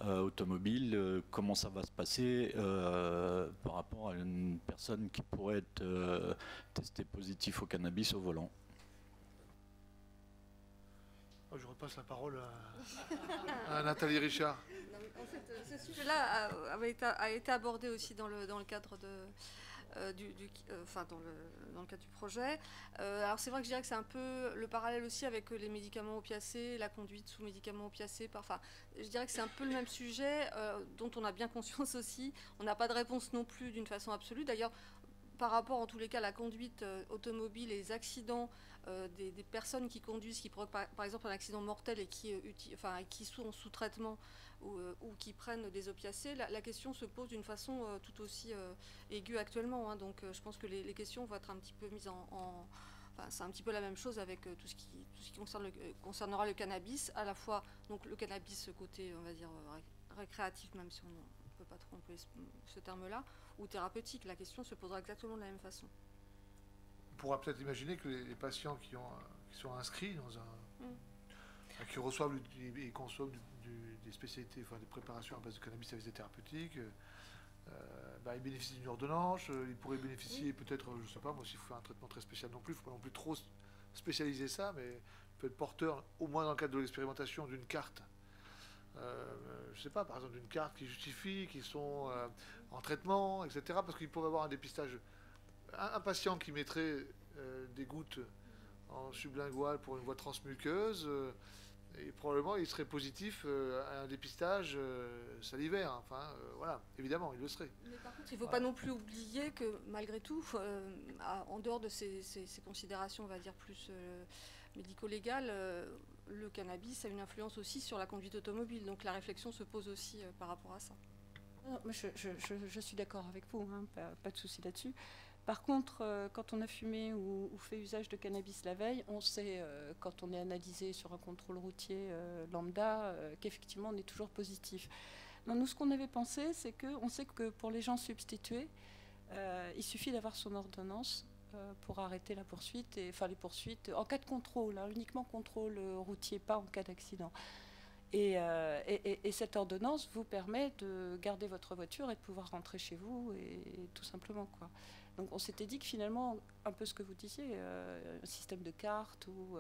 automobile. Comment ça va se passer par rapport à une personne qui pourrait être testée positive au cannabis au volant. Je repasse la parole à Nathalie Richard. Non, en fait, ce sujet-là a été abordé aussi dans le cadre dans le cadre du projet. Alors c'est vrai que je dirais que c'est un peu le parallèle aussi avec les médicaments opiacés, la conduite sous médicaments opiacés. Je dirais que c'est un peu le même sujet dont on a bien conscience aussi. On n'a pas de réponse non plus d'une façon absolue. D'ailleurs, par rapport en tous les cas à la conduite automobile et les accidents des personnes qui conduisent, qui provoquent par exemple un accident mortel et qui sont sous traitement ou qui prennent des opiacés, la question se pose d'une façon tout aussi aiguë actuellement. Hein. Donc je pense que les questions vont être un petit peu mises c'est un petit peu la même chose avec tout ce qui concernera le cannabis, à la fois donc le cannabis côté, on va dire, récréatif, même si on ne peut pas trop employer ce terme-là, ou thérapeutique. La question se posera exactement de la même façon. On pourra peut-être imaginer que les patients qui sont inscrits qui reçoivent et consomment des spécialités, des préparations à base de cannabis à visée thérapeutique, ils bénéficient d'une ordonnance, ils pourraient bénéficier peut-être, je ne sais pas, moi s'il faut faire un traitement très spécial non plus, il ne faut pas non plus trop spécialiser ça, mais peut être porteur, au moins dans le cadre de l'expérimentation, d'une carte. Je ne sais pas, par exemple, d'une carte qui justifie qu'ils sont en traitement, etc. Parce qu'il pourrait avoir un dépistage. Un patient qui mettrait des gouttes en sublingual pour une voie transmuqueuse, et probablement il serait positif à un dépistage salivaire. Voilà, évidemment, il le serait. Mais par contre, il ne faut pas non plus oublier que malgré tout, en dehors de ces considérations, on va dire plus médico-légales, le cannabis a une influence aussi sur la conduite automobile. Donc la réflexion se pose aussi par rapport à ça. Je suis d'accord avec vous, hein, pas de souci là-dessus. Par contre, quand on a fumé ou fait usage de cannabis la veille, on sait, quand on est analysé sur un contrôle routier lambda, qu'effectivement on est toujours positif. Donc, nous, ce qu'on avait pensé, c'est qu'on sait que pour les gens substitués, il suffit d'avoir son ordonnance pour arrêter la poursuite, les poursuites en cas de contrôle, hein, uniquement contrôle routier, pas en cas d'accident. Et cette ordonnance vous permet de garder votre voiture et de pouvoir rentrer chez vous, et tout simplement, quoi. Donc on s'était dit que finalement, un peu ce que vous disiez, un système de carte ou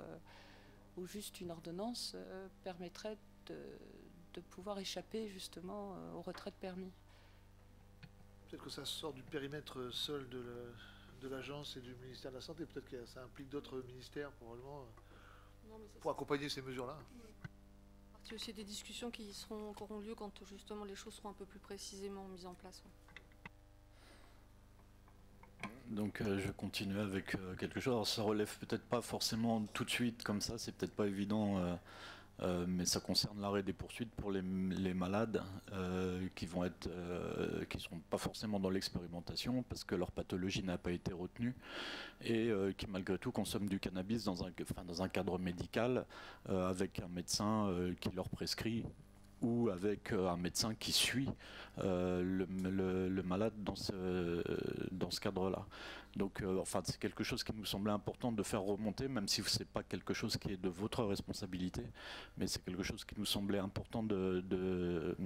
juste une ordonnance permettrait de pouvoir échapper justement au retrait de permis. Peut-être que ça sort du périmètre seul de l'agence et du ministère de la Santé. Peut-être que ça implique d'autres ministères probablement pour accompagner ces mesures-là. C'est aussi des discussions qui auront lieu quand justement les choses seront un peu plus précisément mises en place. Donc je continue avec quelque chose. Alors, ça relève peut-être pas forcément tout de suite comme ça, c'est peut-être pas évident, mais ça concerne l'arrêt des poursuites pour les malades qui seront pas forcément dans l'expérimentation parce que leur pathologie n'a pas été retenue et qui malgré tout consomment du cannabis dans un cadre médical avec un médecin qui leur prescrit, ou avec un médecin qui suit le malade dans ce cadre-là. Donc c'est quelque chose qui nous semblait important de faire remonter, même si ce n'est pas quelque chose qui est de votre responsabilité, mais c'est quelque chose qui nous semblait important de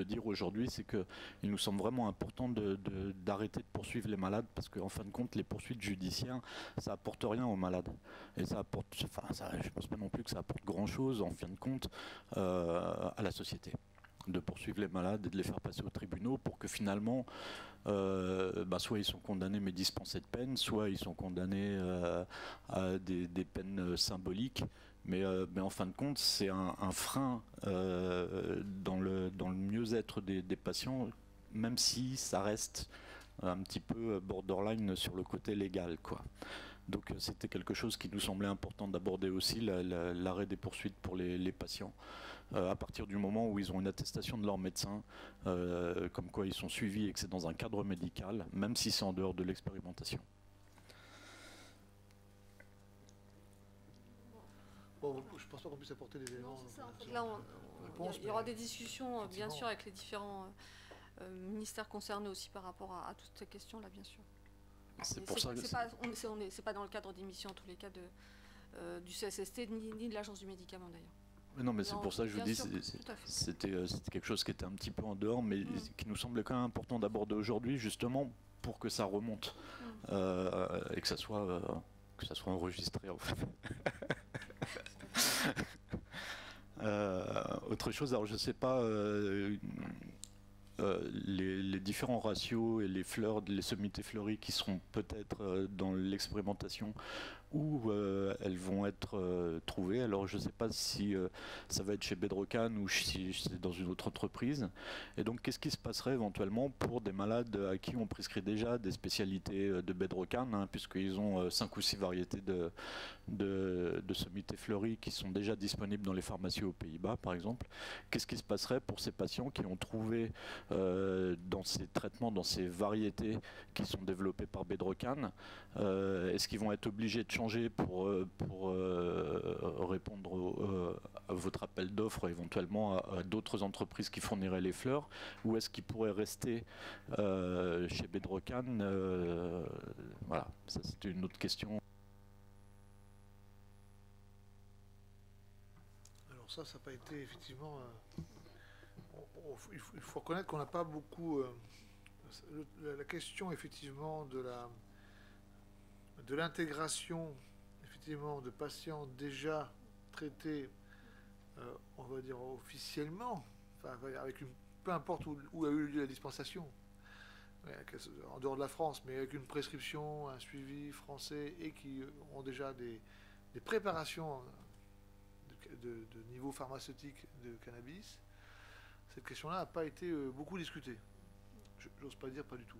dire aujourd'hui, c'est qu'il nous semble vraiment important d'arrêter de poursuivre les malades, parce qu'en fin de compte, les poursuites judiciaires, ça apporte rien aux malades. Et ça apporte, je pense pas non plus que ça apporte grand-chose, en fin de compte, à la société. de poursuivre les malades et de les faire passer aux tribunaux pour que finalement, soit ils sont condamnés mais dispensés de peine, soit ils sont condamnés à des peines symboliques. Mais en fin de compte, c'est un frein dans le mieux-être des patients, même si ça reste un petit peu borderline sur le côté légal, quoi. Donc c'était quelque chose qui nous semblait important d'aborder aussi, l'arrêt des poursuites pour les patients. À partir du moment où ils ont une attestation de leur médecin, comme quoi ils sont suivis et que c'est dans un cadre médical, même si c'est en dehors de l'expérimentation. Bon, je pense pas qu'on puisse apporter des éléments. Non, ça, en fait, là, il y aura des discussions, bien sûr, avec les différents ministères concernés aussi par rapport à toutes ces questions-là, bien sûr. C'est pour ça que c'est pas dans le cadre d'émission en tous les cas du CSST ni de l'Agence du médicament d'ailleurs. Non, mais c'est pour ça que je vous dis, c'était quelque chose qui était un petit peu en dehors, mais qui nous semblait quand même important d'aborder aujourd'hui, justement pour que ça remonte et que ça soit enregistré en fait. Autre chose, alors je sais pas. Les différents ratios et les fleurs, les sommités fleuries qui seront peut-être dans l'expérimentation où elles vont être trouvées. Alors je ne sais pas si ça va être chez Bedrocan ou si c'est dans une autre entreprise. Et donc qu'est-ce qui se passerait éventuellement pour des malades à qui on prescrit déjà des spécialités de Bedrocan, hein, puisqu'ils ont 5 ou 6 variétés de sommités fleuries qui sont déjà disponibles dans les pharmacies aux Pays-Bas par exemple. Qu'est-ce qui se passerait pour ces patients qui ont trouvé dans ces traitements, dans ces variétés qui sont développées par Bedrocan, est-ce qu'ils vont être obligés de changer pour répondre à votre appel d'offres, éventuellement à d'autres entreprises qui fourniraient les fleurs, ou est-ce qu'ils pourraient rester chez Bedrocan? Voilà, ça c'était une autre question. Alors ça n'a pas été effectivement... il faut reconnaître qu'on n'a pas beaucoup... la question effectivement de l'intégration effectivement de patients déjà traités, on va dire officiellement, enfin, avec peu importe où a eu lieu la dispensation, en dehors de la France, mais avec une prescription, un suivi français et qui ont déjà des préparations de niveau pharmaceutique de cannabis, cette question-là n'a pas été beaucoup discutée. J'ose pas dire pas du tout.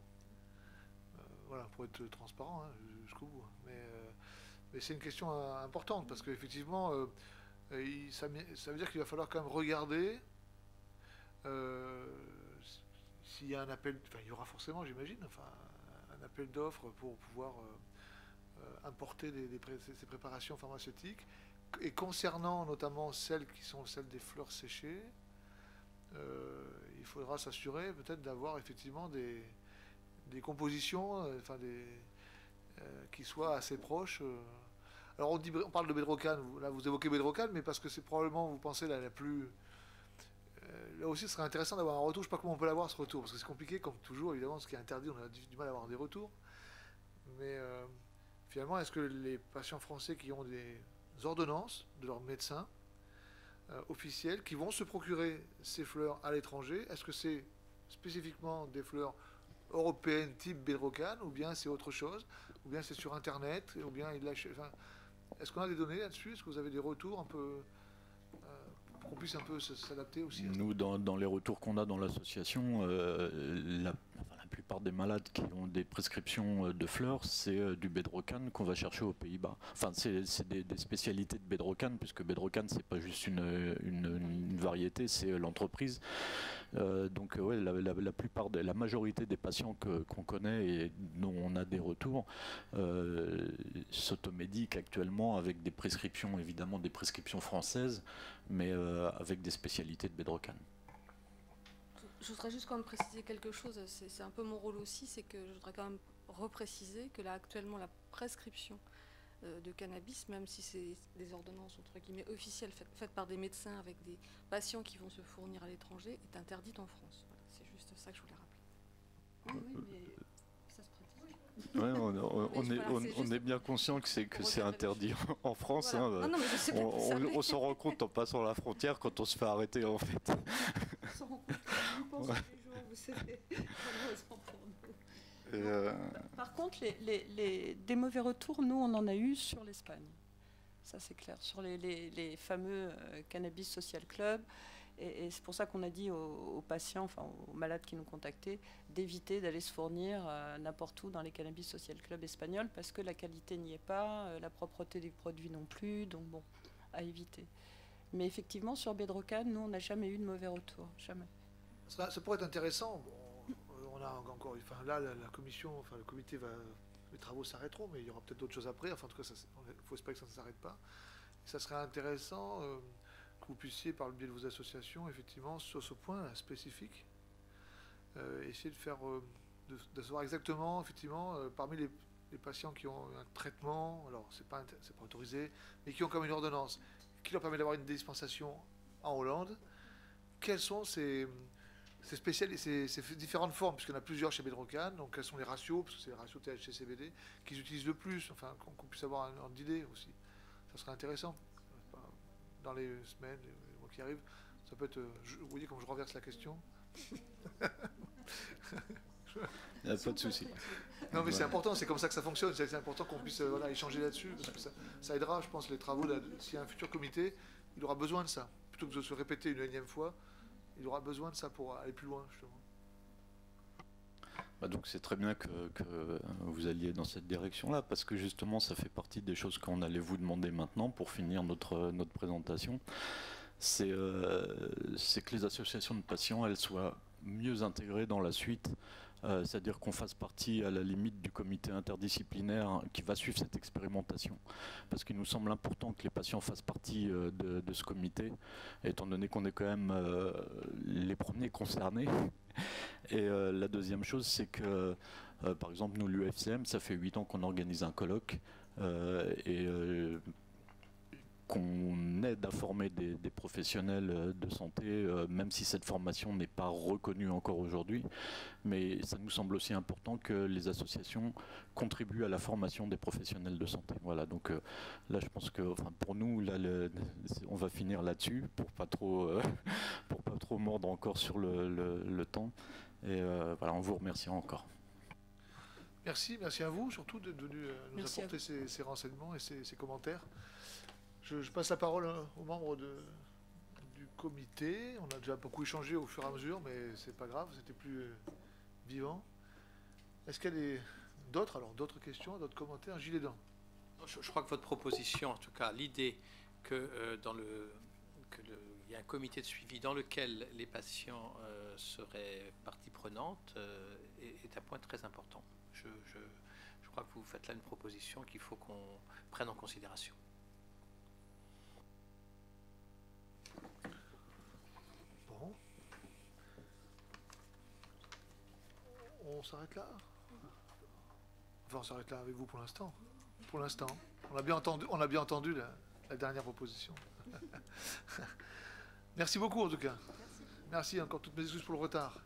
Voilà, pour être transparent jusqu'au bout. Mais c'est une question importante parce qu'effectivement, ça veut dire qu'il va falloir quand même regarder s'il y a un appel, enfin il y aura forcément, j'imagine, un appel d'offres pour pouvoir importer ces préparations pharmaceutiques. Et concernant notamment celles qui sont celles des fleurs séchées, il faudra s'assurer peut-être d'avoir effectivement des compositions qui soient assez proches. Alors on parle de Bedrocan, là vous évoquez Bedrocan, mais parce que c'est probablement, vous pensez, la plus... là aussi, ce serait intéressant d'avoir un retour. Je ne sais pas comment on peut l'avoir, ce retour, parce que c'est compliqué, comme toujours, évidemment, ce qui est interdit, on a du mal à avoir des retours. Mais finalement, est-ce que les patients français qui ont des ordonnances de leurs médecins officiels, qui vont se procurer ces fleurs à l'étranger, est-ce que c'est spécifiquement des fleurs européennes type Bedrocan, ou bien c'est autre chose, ou bien c'est sur Internet, ou bien il lâche... Enfin, est-ce qu'on a des données là-dessus? Est-ce que vous avez des retours un peu... pour qu'on puisse un peu s'adapter aussi? Nous, dans les retours qu'on a dans l'association, la plupart des malades qui ont des prescriptions de fleurs, c'est du Bedrocan qu'on va chercher aux Pays-Bas. Enfin, c'est des spécialités de Bedrocan, puisque Bedrocan, c'est pas juste une variété, c'est l'entreprise. Donc, ouais, la majorité des patients qu'on connaît et dont on a des retours s'automédiquent actuellement avec des prescriptions, évidemment des prescriptions françaises, mais avec des spécialités de Bedrocan. Je voudrais juste quand même préciser quelque chose, c'est un peu mon rôle aussi, c'est que je voudrais quand même repréciser que là actuellement la prescription de cannabis, même si c'est des ordonnances entre guillemets officielles faites par des médecins avec des patients qui vont se fournir à l'étranger, est interdite en France. Voilà, c'est juste ça que je voulais rappeler. Oui, mais ça se précise. Ouais, on est bien conscient que c'est interdit en France. Voilà. Hein, non, mais je sais pas, on s'en rend compte en passant la frontière quand on se fait arrêter en fait. se rencontre, on y pense tous les jours, vous savez, malheureusement pour nous. Par contre, des mauvais retours, nous, on en a eu sur l'Espagne. Ça, c'est clair. Sur les fameux Cannabis Social Club. Et c'est pour ça qu'on a dit aux patients, enfin aux malades qui nous contactaient, d'éviter d'aller se fournir n'importe où dans les Cannabis Social Club espagnols, parce que la qualité n'y est pas, la propreté des produits non plus, donc bon, à éviter. Mais effectivement, sur Bedrocan, nous, on n'a jamais eu de mauvais retour, jamais. Ça pourrait être intéressant. On a encore, enfin là, la commission, enfin le comité les travaux s'arrêteront, mais il y aura peut-être d'autres choses après. Enfin, en tout cas, il faut espérer que ça ne s'arrête pas. Et ça serait intéressant que vous puissiez, par le biais de vos associations, effectivement, sur ce point spécifique, essayer de faire, de savoir exactement, effectivement, parmi les patients qui ont un traitement, alors c'est pas autorisé, mais qui ont comme une ordonnance, qui leur permet d'avoir une dispensation en Hollande, quelles sont ces différentes formes, puisqu'il y en a plusieurs chez Bedrocan, donc quels sont les ratios, parce que c'est les ratios THC-CBD, qu'ils utilisent le plus, enfin qu'on puisse avoir un ordre d'idée aussi. Ça serait intéressant. Dans les semaines, les mois qui arrivent, ça peut être... vous voyez comme je renverse la question. Il n'y a pas de souci. Non mais c'est important, c'est comme ça que ça fonctionne, c'est important qu'on puisse échanger là-dessus, parce que ça aidera, je pense, les travaux. S'il y a un futur comité, il aura besoin de ça. Plutôt que de se répéter une énième fois, il aura besoin de ça pour aller plus loin, justement. Donc c'est très bien que vous alliez dans cette direction-là, parce que justement ça fait partie des choses qu'on allait vous demander maintenant pour finir notre présentation. C'est que les associations de patients, elles soient mieux intégrées dans la suite, c'est-à-dire qu'on fasse partie à la limite du comité interdisciplinaire qui va suivre cette expérimentation, parce qu'il nous semble important que les patients fassent partie de ce comité, étant donné qu'on est quand même les premiers concernés. Et la deuxième chose, c'est que, par exemple, nous, l'UFCM, ça fait 8 ans qu'on organise un colloque et qu'on aide à former des professionnels de santé, même si cette formation n'est pas reconnue encore aujourd'hui. Mais ça nous semble aussi important que les associations contribuent à la formation des professionnels de santé. Voilà, donc là, je pense que, enfin, pour nous, là, on va finir là-dessus pour pas trop mordre encore sur le temps. Et voilà, on vous remercie encore. Merci à vous, surtout de nous apporter ces renseignements et ces commentaires. Je passe la parole aux membres du comité. On a déjà beaucoup échangé au fur et à mesure, mais c'est pas grave, c'était plus vivant. Est-ce qu'il y a d'autres questions, d'autres commentaires? Gilles Edan. Je crois que votre proposition, en tout cas l'idée que il y a un comité de suivi dans lequel les patients seraient partie prenante est un point très important. Je crois que vous faites là une proposition qu'il faut qu'on prenne en considération. Bon. On s'arrête là? Enfin, on s'arrête là avec vous pour l'instant. Pour l'instant. On a bien entendu la dernière proposition. Merci beaucoup en tout cas. Merci encore, toutes mes excuses pour le retard.